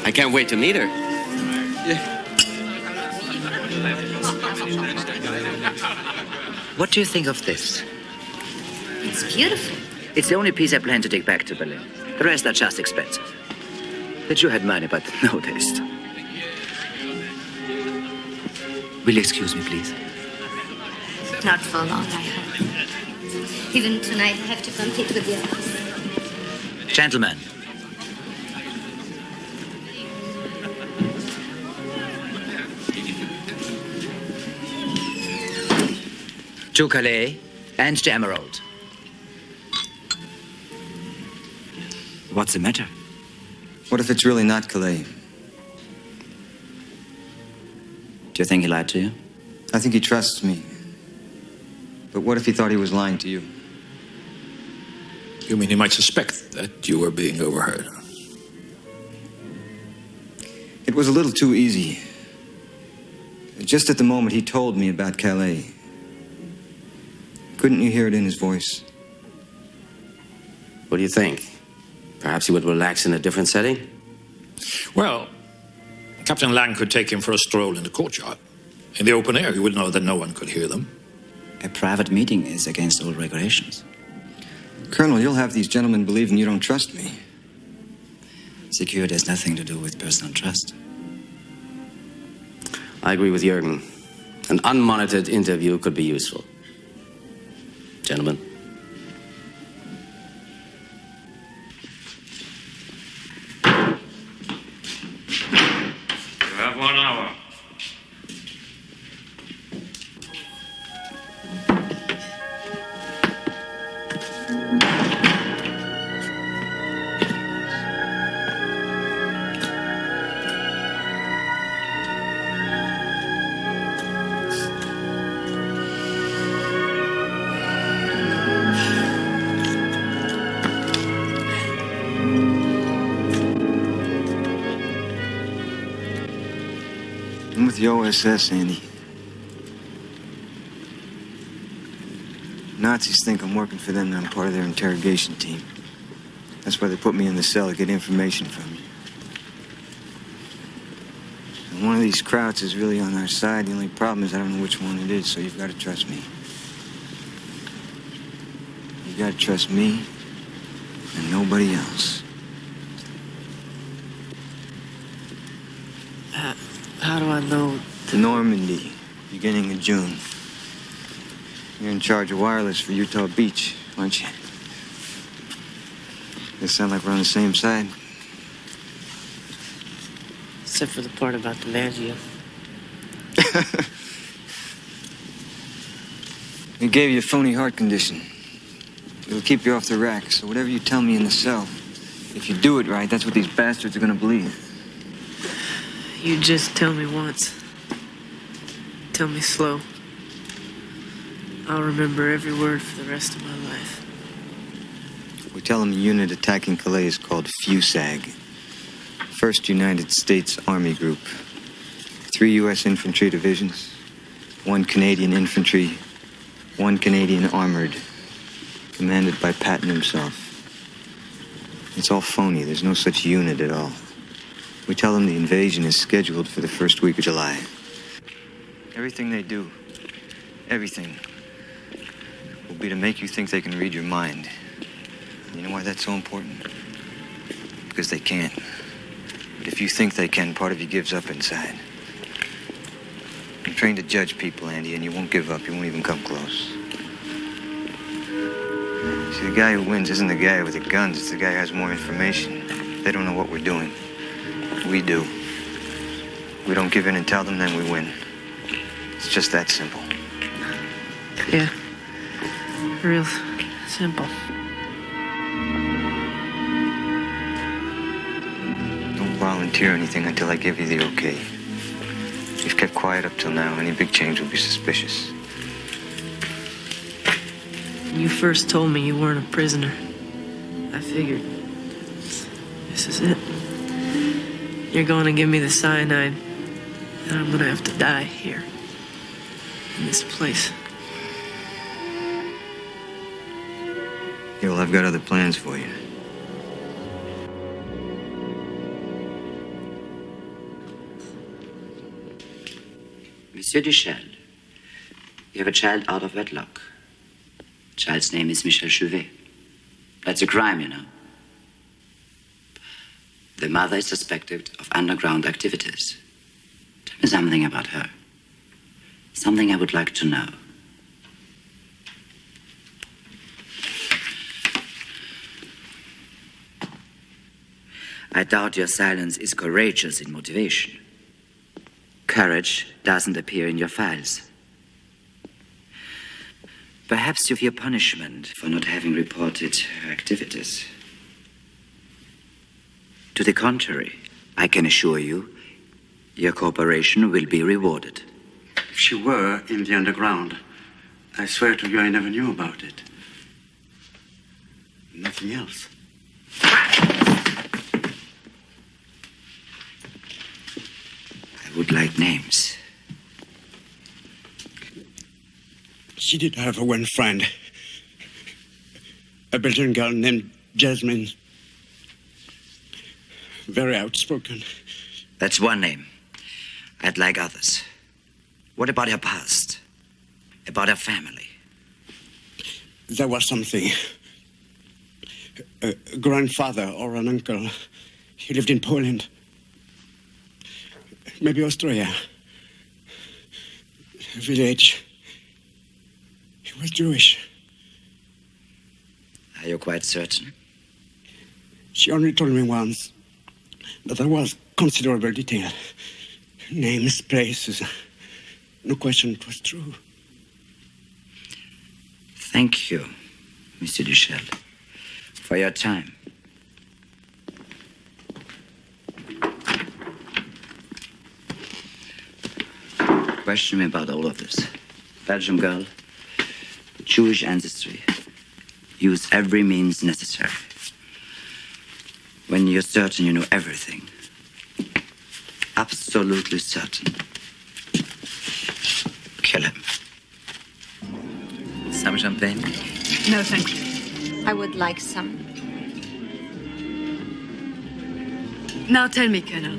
I can't wait to meet her. What do you think of this? It's beautiful. It's the only piece I plan to take back to Berlin. The rest are just expensive. The Jew had money, but no taste. Will you excuse me, please? Not for long, I hope. Even tonight, I have to compete with the others. Gentlemen. To Calais and to Emerald. What's the matter? What if it's really not Calais? Do you think he lied to you? I think he trusts me. But what if he thought he was lying to you? You mean he might suspect that you were being overheard? It was a little too easy. Just at the moment he told me about Calais. Couldn't you hear it in his voice? What do you think? Perhaps he would relax in a different setting? Well, Captain Lang could take him for a stroll in the courtyard. In the open air, he would know that no one could hear them. A private meeting is against all regulations. Colonel, you'll have these gentlemen believing you don't trust me. Security has nothing to do with personal trust. I agree with Jürgen. An unmonitored interview could be useful. Gentlemen. You have 1 hour. I'm with the OSS, Andy. Nazis think I'm working for them and I'm part of their interrogation team. That's why they put me in the cell to get information from you. And one of these crowds is really on our side. The only problem is I don't know which one it is, so you've got to trust me. You gotta trust me and nobody else. How do I know? Normandy, beginning of June. You're in charge of wireless for Utah Beach, aren't you? They sound like we're on the same side. Except for the part about the Maggio. They gave you a phony heart condition. It'll keep you off the rack, so whatever you tell me in the cell, if you do it right, that's what these bastards are gonna believe. You just tell me once. Tell me slow. I'll remember every word for the rest of my life. We tell them a unit attacking Calais is called FUSAG. 1st United States Army Group. 3 U.S. infantry divisions, 1 Canadian infantry, 1 Canadian armored, commanded by Patton himself. It's all phony. There's no such unit at all. We tell them the invasion is scheduled for the first week of July. Everything they do, everything, will be to make you think they can read your mind. You know why that's so important? Because they can't. But if you think they can, part of you gives up inside. You're trained to judge people, Andy, and you won't give up. You won't even come close. See, the guy who wins isn't the guy with the guns. It's the guy who has more information. They don't know what we're doing. We do. We don't give in and tell them, then we win. It's just that simple. Yeah. Real simple. Don't volunteer anything until I give you the okay. You've kept quiet up till now. Any big change will be suspicious. When you first told me you weren't a prisoner, I figured, this is it. You're going to give me the cyanide, and I'm going to have to die here, in this place. Yeah, well, I've got other plans for you. Monsieur Duchel, you have a child out of wedlock. The child's name is Michel Chouvet. That's a crime, you know. The mother is suspected of underground activities. Tell me something about her. Something I would like to know. I doubt your silence is courageous in motivation. Courage doesn't appear in your files. Perhaps you fear punishment for not having reported her activities. To the contrary, I can assure you, your cooperation will be rewarded. If she were in the underground, I swear to you I never knew about it. Nothing else. I would like names. She did have a one friend. A Belgian girl named Jasmine. Very outspoken. That's one name. I'd like others. What about her past? About her family? There was something. A grandfather or an uncle. He lived in Poland. Maybe Austria. A village. He was Jewish. Are you quite certain? She only told me once. But there was considerable detail. Names, places. No question it was true. Thank you, Monsieur Duchel, for your time. Question me about all of this. Belgian girl, Jewish ancestry. Use every means necessary. When you're certain you know everything. Absolutely certain. Kill him. Some champagne? No, thank you. I would like some. Now tell me, Colonel,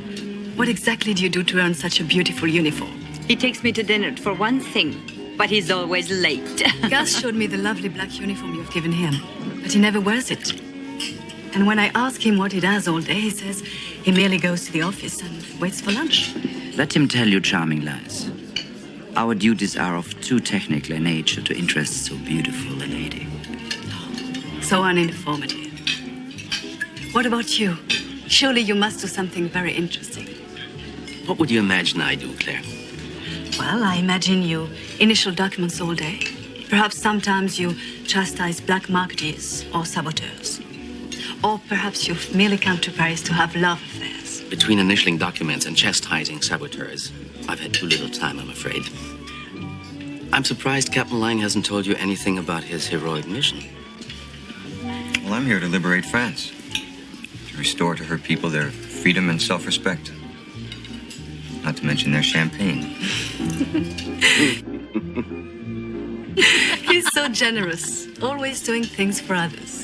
what exactly do you do to earn such a beautiful uniform? He takes me to dinner for one thing. but he's always late. Gus showed me the lovely black uniform you've given him, but he never wears it. And when I ask him what he does all day, he says he merely goes to the office and waits for lunch. Let him tell you charming lies. Our duties are of too technical a nature to interest so beautiful a lady. So uninformative. What about you? Surely you must do something very interesting. What would you imagine I do, Claire? Well, I imagine you initial documents all day. Perhaps sometimes you chastise black marketeers or saboteurs. Or perhaps you've merely come to Paris to have love affairs. Between initialing documents and chastising saboteurs, I've had too little time, I'm afraid. I'm surprised Captain Lang hasn't told you anything about his heroic mission. Well, I'm here to liberate France. To restore to her people their freedom and self-respect. Not to mention their champagne. He's so generous, always doing things for others.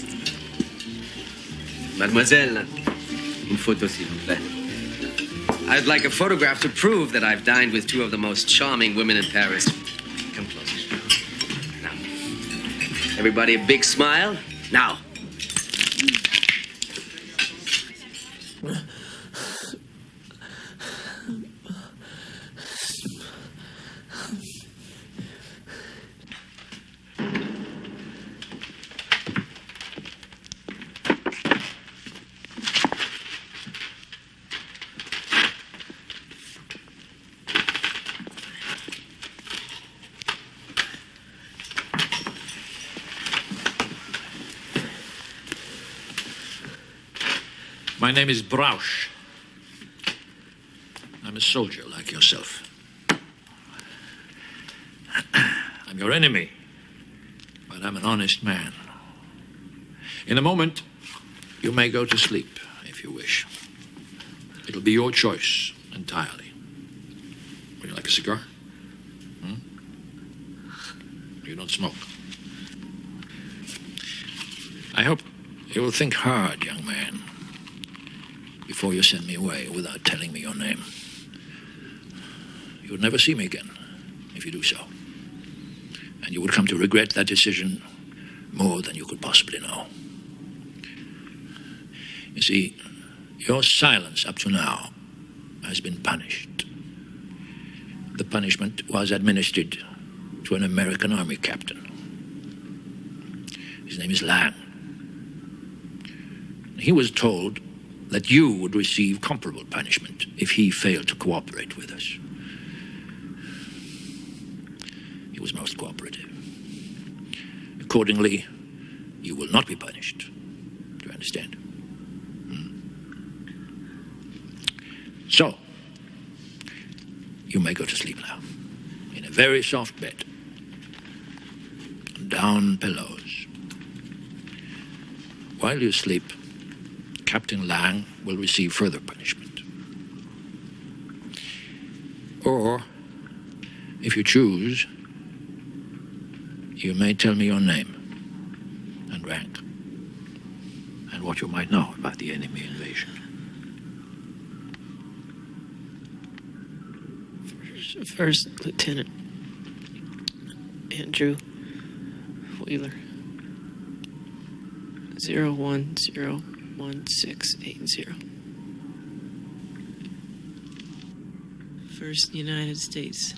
Mademoiselle, une photo, s'il vous plaît. I'd like a photograph to prove that I've dined with two of the most charming women in Paris. Come closer. Now, everybody a big smile. Now. My name is Brausch. I'm a soldier like yourself. I'm your enemy, but I'm an honest man. In a moment, you may go to sleep, if you wish. It'll be your choice entirely. Would you like a cigar? You don't smoke. I hope you will think hard, young man, before you send me away without telling me your name. You would never see me again if you do so. And you would come to regret that decision more than you could possibly know. You see, your silence up to now has been punished. The punishment was administered to an American Army captain. His name is Lang. He was told that you would receive comparable punishment if he failed to cooperate with us. He was most cooperative. Accordingly, you will not be punished. Do you understand? So, you may go to sleep now, in a very soft bed, down pillows. While you sleep, Captain Lang will receive further punishment. Or, if you choose, you may tell me your name and rank and what you might know about the enemy invasion. First Lieutenant Andrew Wheeler, 0101680. First United States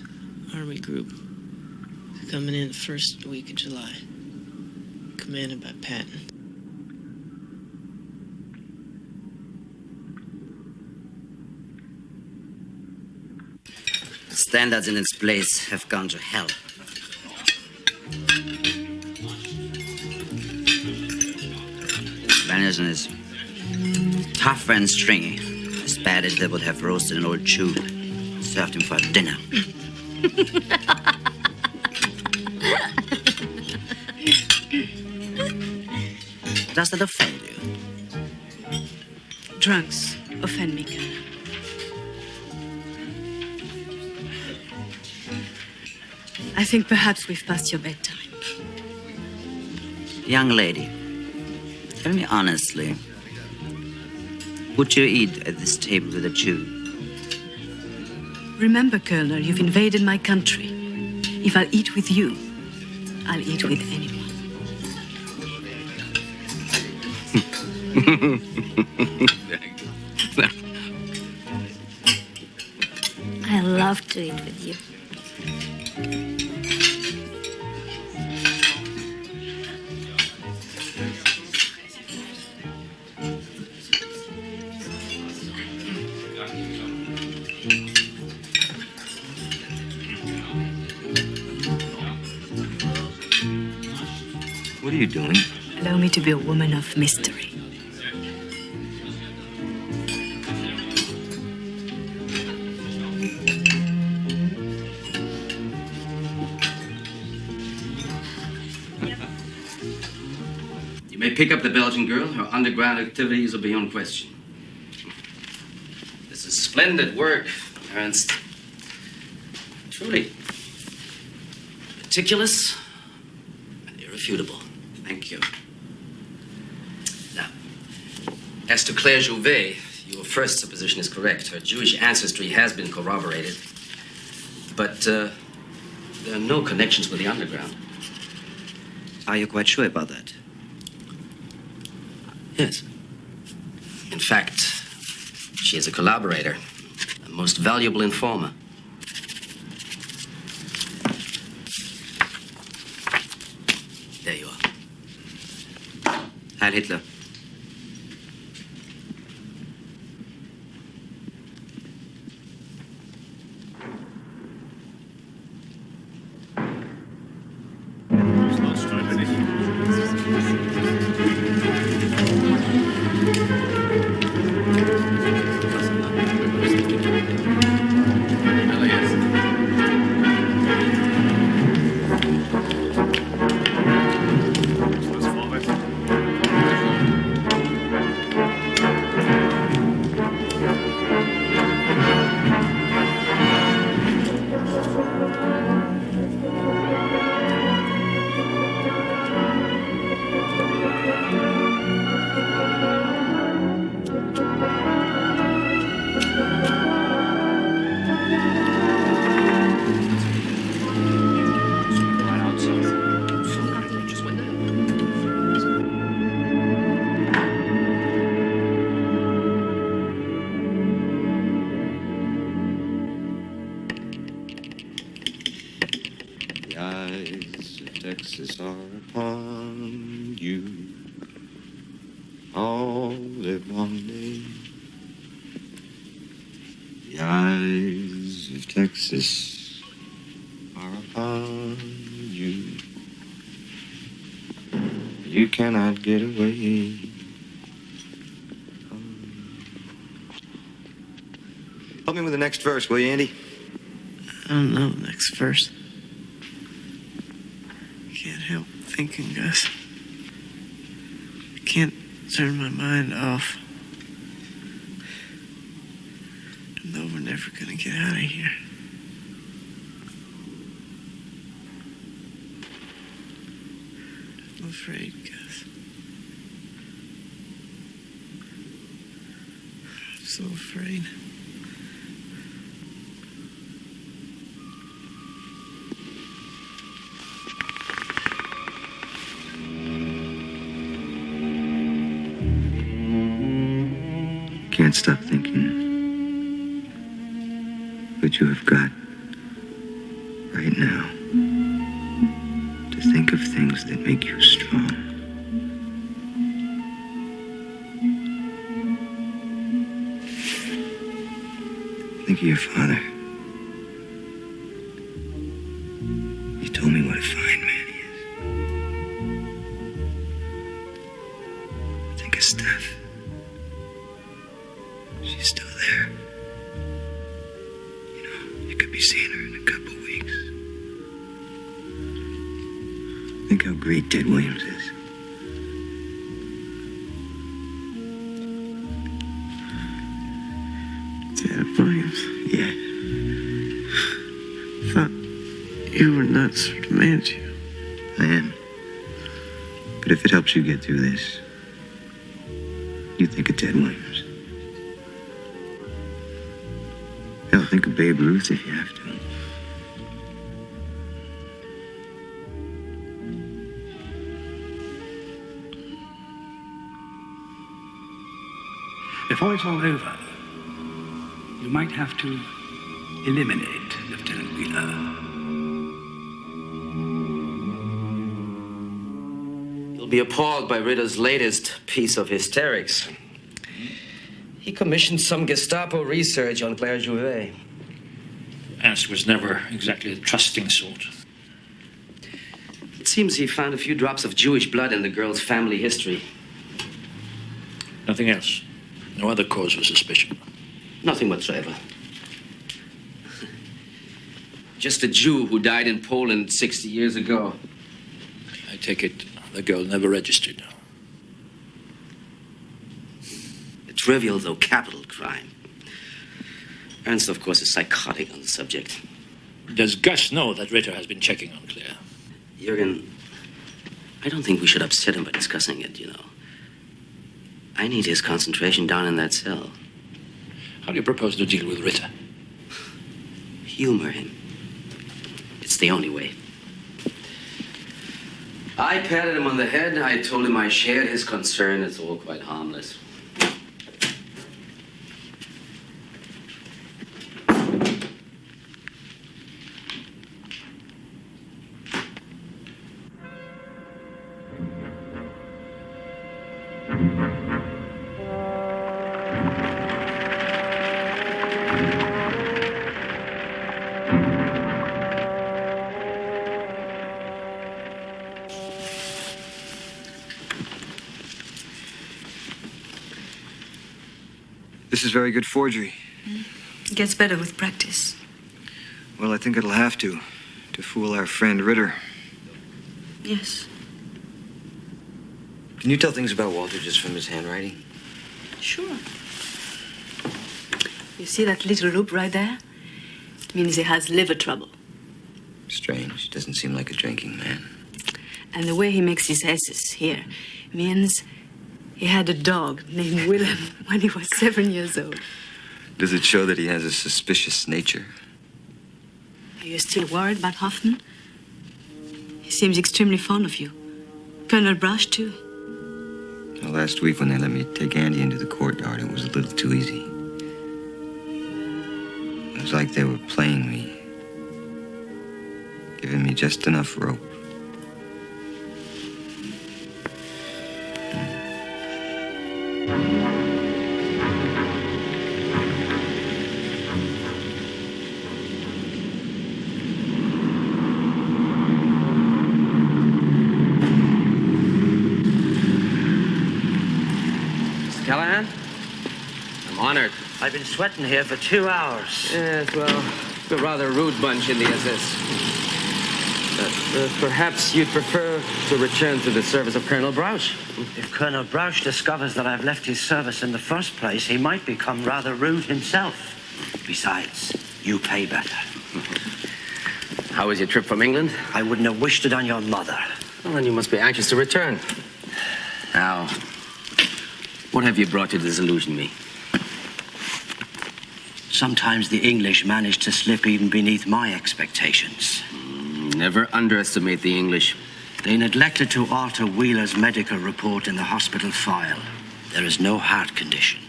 Army Group, coming in the first week of July, commanded by Patton. The standards in its place have gone to hell. Venison is tough and stringy, as bad as they would have roasted an old Jew, served him for dinner. Does that offend you? Drunks offend me. I think perhaps we've passed your bedtime. Young lady, tell me honestly, would you eat at this table with a Jew? Remember, Colonel, you've invaded my country. If I'll eat with you, I'll eat with anyone. I love to eat with you. What are you doing? Allow me to be a woman of mystery. You may pick up the Belgian girl. Her underground activities are beyond question. This is splendid work, Ernst. Truly. Meticulous and irrefutable. Thank you. Now, as to Claire Jouvet, your first supposition is correct. Her Jewish ancestry has been corroborated. But there are no connections with the underground. Are you quite sure about that? Yes. In fact, she is a collaborator, a most valuable informer. There you are. Heil Hitler. Texas are upon you. All live one day. The eyes of Texas are upon you. You cannot get away. Help me with the next verse, will you, Andy? I don't know the next verse. Can't help thinking, Gus. I can't turn my mind off. I know we're never gonna get out of here. I'm afraid, Gus. I'm so afraid. Can't stop thinking what you have got right now to think of things that make you strong. Think of your father. He told me what a fine man he is. Think of Steph. She's still there. You know, you could be seeing her in a couple of weeks. Think how great Ted Williams is. Ted Williams? Yeah. I thought you were not the sort of man to you. I am. But if it helps you get through this, you think of Ted Williams. Hell, think of Babe Ruth if you have to. Before it's all over, you might have to eliminate Lieutenant Wheeler. You'll be appalled by Ritter's latest piece of hysterics. He commissioned some Gestapo research on Claire Jouvet. Ernst was never exactly a trusting sort. It seems he found a few drops of Jewish blood in the girl's family history. Nothing else? No other cause for suspicion? Nothing whatsoever. Just a Jew who died in Poland 60 years ago. I take it the girl never registered. A trivial, though capital crime. Ernst, of course, is psychotic on the subject. Does Gus know that Ritter has been checking on Claire? Jürgen, I don't think we should upset him by discussing it, you know. I need his concentration down in that cell. How do you propose to deal with Ritter? Humor him. It's the only way. I patted him on the head. I told him I shared his concern. It's all quite harmless. This is very good forgery. It gets better with practice. Well, I think it'll have to fool our friend Ritter. Yes. Can you tell things about Walter just from his handwriting? Sure. You see that little loop right there? It means he has liver trouble. Strange. Doesn't seem like a drinking man. And the way he makes his S's here means he had a dog named Willem when he was 7 years old. Does it show that he has a suspicious nature? Are you still worried about Hoffman? He seems extremely fond of you. Colonel Brush, too. Well, last week when they let me take Andy into the courtyard, it was a little too easy. It was like they were playing me, giving me just enough rope. Callahan? I'm honored. I've been sweating here for 2 hours. Yes, well, we're a rather rude bunch in the SS. But perhaps you'd prefer to return to the service of Colonel Brausch. If Colonel Brausch discovers that I've left his service in the first place, he might become rather rude himself. Besides, you pay better. How was your trip from England? I wouldn't have wished it on your mother. Well, then you must be anxious to return. Now, what have you brought to disillusion me? Sometimes the English manage to slip even beneath my expectations. Never underestimate the English. They neglected to alter Wheeler's medical report in the hospital file. There is no heart condition.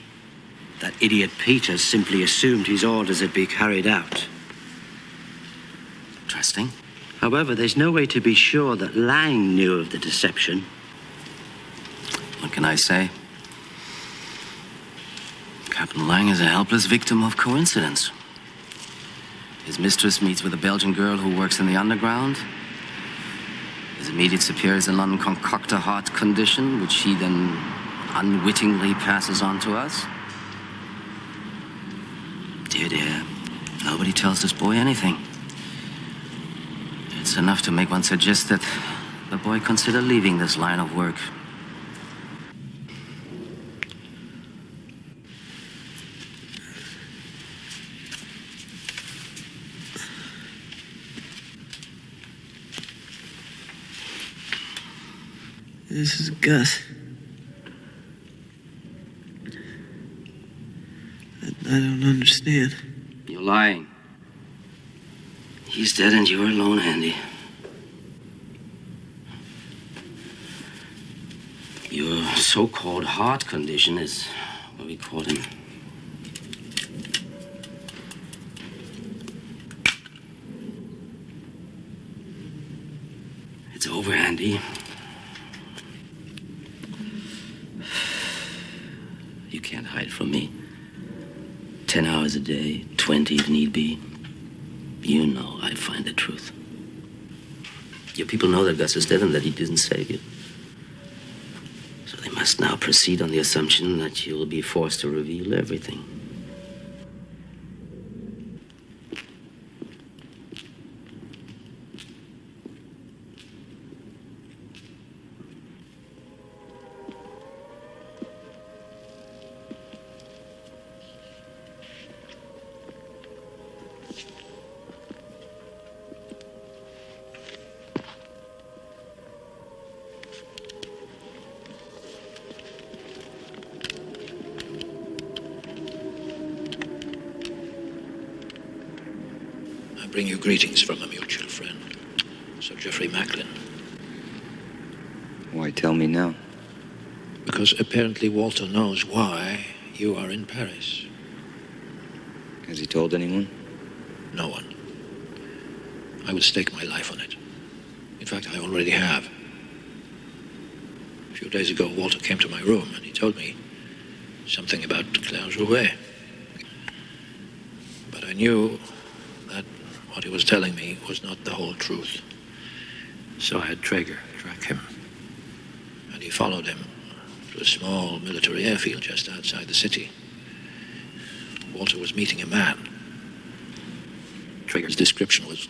That idiot Peters simply assumed his orders had been carried out. Interesting. However, there's no way to be sure that Lang knew of the deception. What can I say? Captain Lang is a helpless victim of coincidence. His mistress meets with a Belgian girl who works in the underground. His immediate superiors in London concoct a heart condition, which he then unwittingly passes on to us. Dear, nobody tells this boy anything. It's enough to make one suggest that the boy consider leaving this line of work. This is Gus. I don't understand. You're lying. He's dead and you're alone, Andy. Your so-called heart condition is, So we caught him. It's over, Andy. You can't hide from me. 10 hours a day, 20 if need be. You know I find the truth. Your people know that Gus is dead and that he didn't save you. So they must now proceed on the assumption that you will be forced to reveal everything. I bring you greetings from a mutual friend, Sir Geoffrey Macklin. Why tell me now? Because apparently Walter knows why you are in Paris. Has he told anyone? No one. I would stake my life on it. In fact, I already have. A few days ago, Walter came to my room and he told me something about Claire Jouvet. But I knew that what he was telling me was not the whole truth. So I had Traeger track him. And he followed him to a small military airfield just outside the city. Walter was meeting a man. Traeger's description was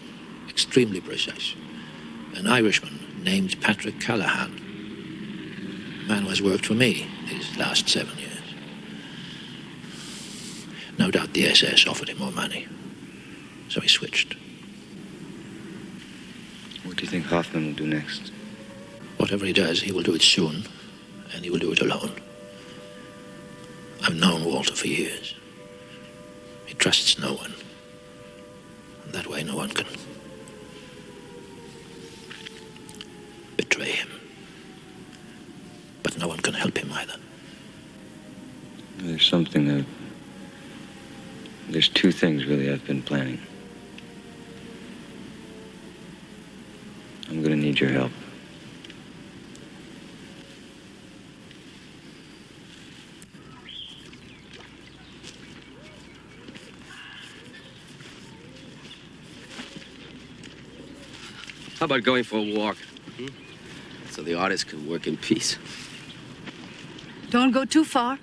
extremely precise. An Irishman named Patrick Callahan. A man who has worked for me these last 7 years. No doubt the SS offered him more money. So he switched. What do you think Hoffman will do next? Whatever he does, he will do it soon, and he will do it alone. I've known Walter for years. He trusts no one. And that way no one can betray him. But no one can help him either. There's two things really I've been planning. I'm gonna need your help. How about going for a walk? So the artist can work in peace. Don't go too far.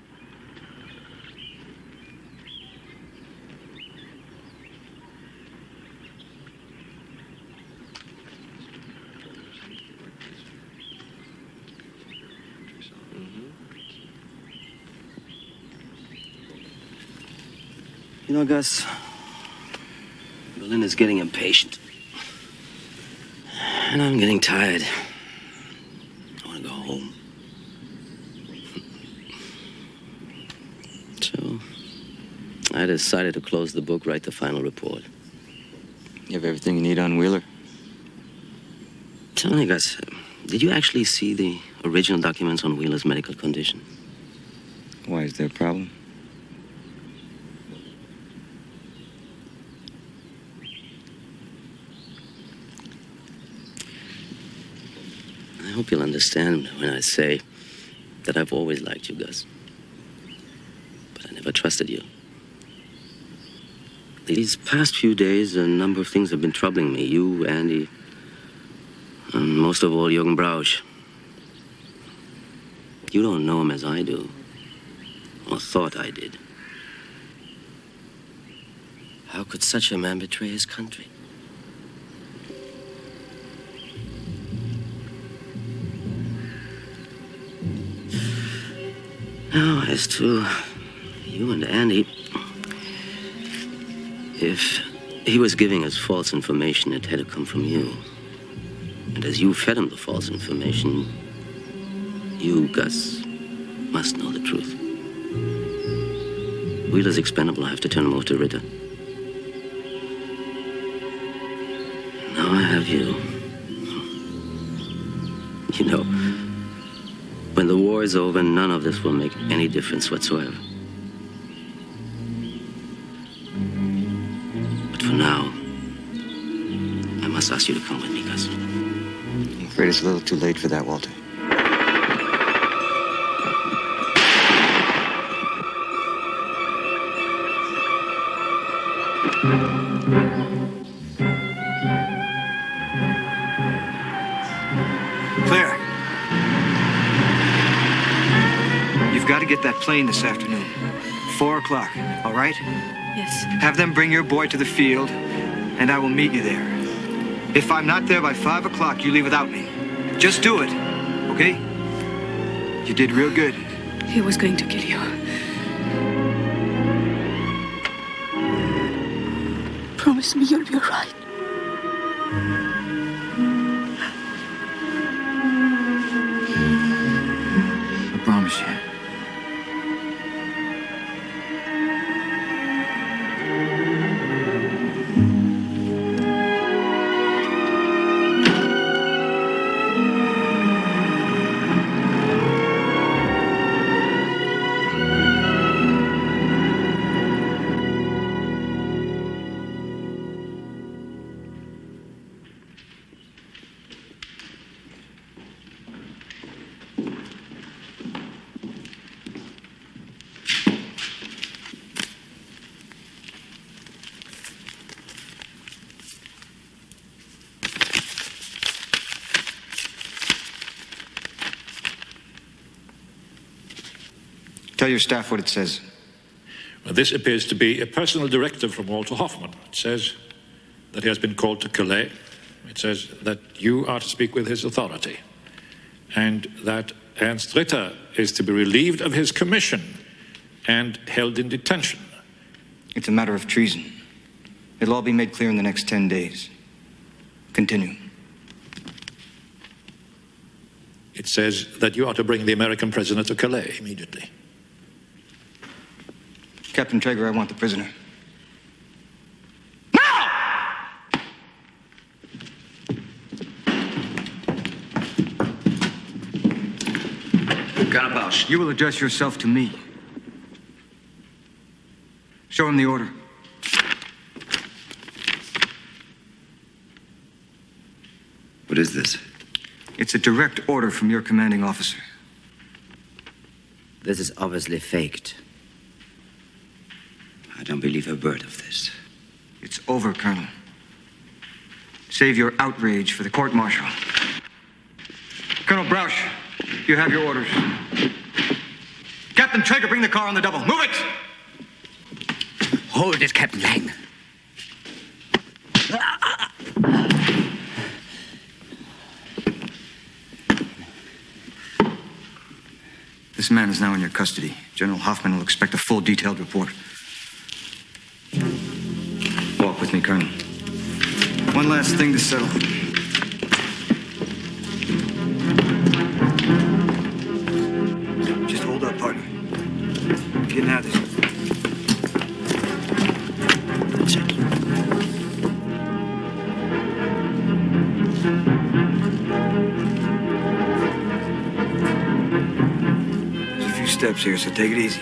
You know, Gus, Berlin is getting impatient. And I'm getting tired. I want to go home. So, I decided to close the book, write the final report. You have everything you need on Wheeler? Tell me, Gus, did you actually see the original documents on Wheeler's medical condition? Why, is there a problem? I hope you'll understand when I say that I've always liked you, Gus. But I never trusted you. These past few days, a number of things have been troubling me. You, Andy, and most of all, Jürgen Brausch. You don't know him as I do, or thought I did. How could such a man betray his country? Now, as to you and Andy, if he was giving us false information, it had to come from you. And as you fed him the false information, you, Gus, must know the truth. Wheeler's expendable. I have to turn him over to Ritter. Now I have you. You know, when the war is over, none of this will make any difference whatsoever. must ask you to come with me, Gus. I'm afraid it's a little too late for that, Walter. Claire. You've got to get that plane this afternoon. 4 o'clock, all right? Yes. Have them bring your boy to the field, and I will meet you there. If I'm not there by 5 o'clock, you leave without me. Just do it, okay? You did real good. He was going to kill you. Promise me you'll be all right. I promise you. Tell your staff what it says. Well, this appears to be a personal directive from Walter Hoffman. It says that he has been called to Calais. It says that you are to speak with his authority. And that Ernst Ritter is to be relieved of his commission and held in detention. It's a matter of treason. It'll all be made clear in the next 10 days. Continue. It says that you are to bring the American prisoner to Calais immediately. Captain Traeger, I want the prisoner. Colonel, you will address yourself to me. Show him the order. What is this? It's a direct order from your commanding officer. This is obviously faked. I don't believe a word of this. It's over, Colonel. Save your outrage for the court-martial. Colonel Brausch, you have your orders. Captain Traeger, bring the car on the double. Move it! Hold it, Captain Lang. This man is now in your custody. General Hoffman will expect a full, detailed report. Walk with me, Colonel. One last thing to settle. Just hold up, partner. Getting out of this. That's it. There's a few steps here, so take it easy.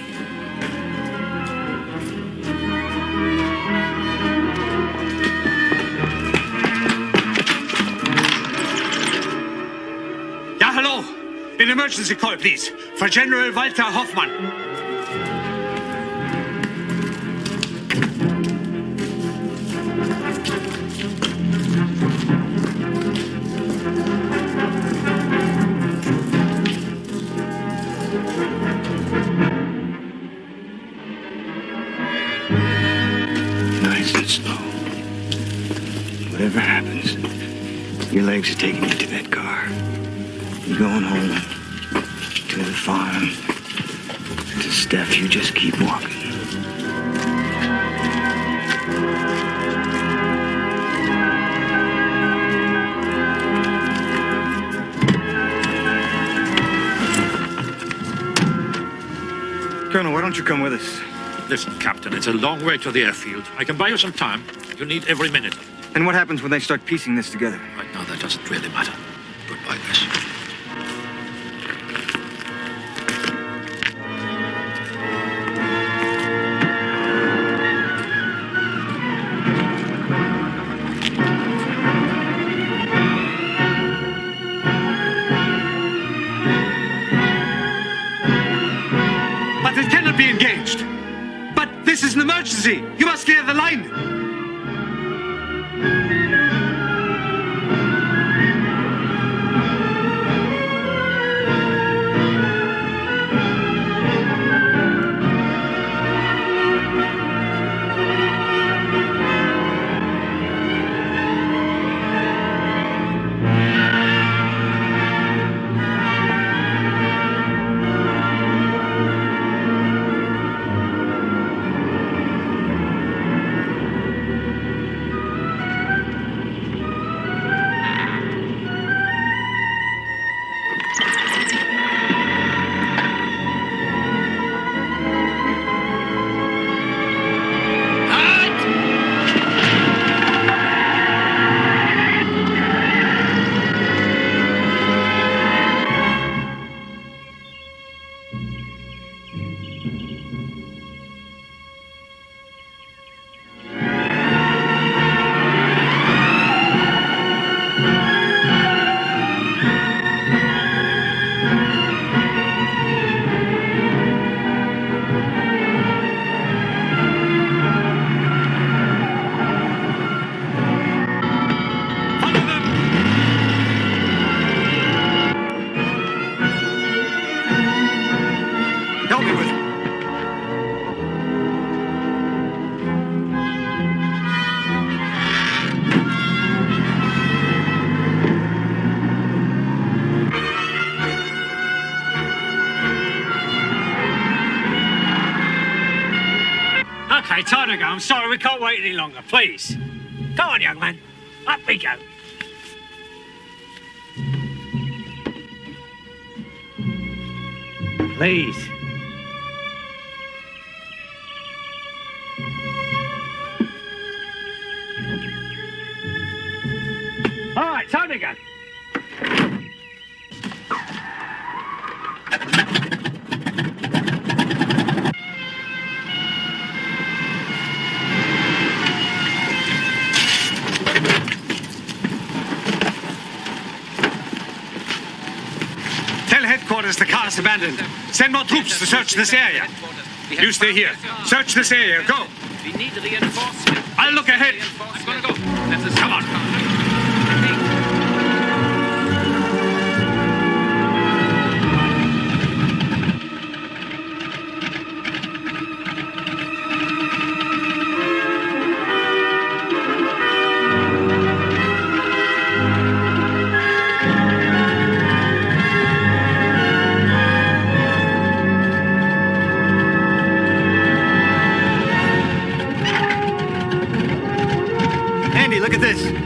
An emergency call, please, for General Walter Hoffmann. Nice and slow. Whatever happens, your legs are taking you to that car. You're going home. To the farm. To Steph, you just keep walking. Colonel, why don't you come with us? Listen, Captain, it's a long way to the airfield. I can buy you some time. You need every minute. And what happens when they start piecing this together? Right now, that doesn't really matter. Goodbye, Gus. emergency! You must clear the line! Okay, time to go. I'm sorry, we can't wait any longer. Please. Come on, young man. Up we go. Please. All right, time to go. Tell headquarters the car's abandoned. Send more troops to search this area. You stay here. Search this area. Go. We need reinforcement. I'll look ahead. I'm gonna go. Come on. Look at this.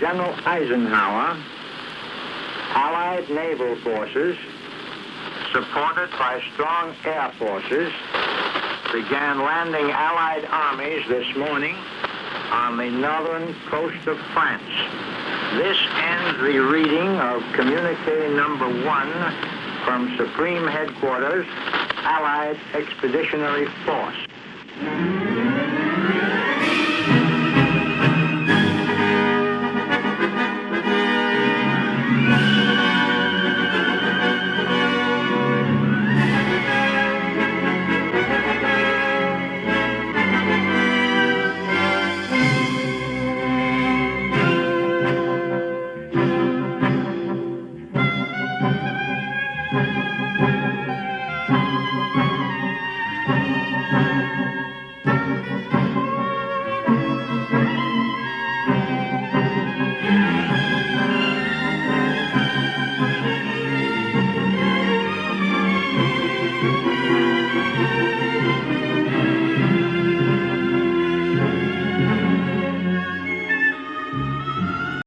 General Eisenhower, Allied naval forces, supported by strong air forces, began landing Allied armies this morning on the northern coast of France. This ends the reading of communique number 1 from Supreme Headquarters, Allied Expeditionary Force.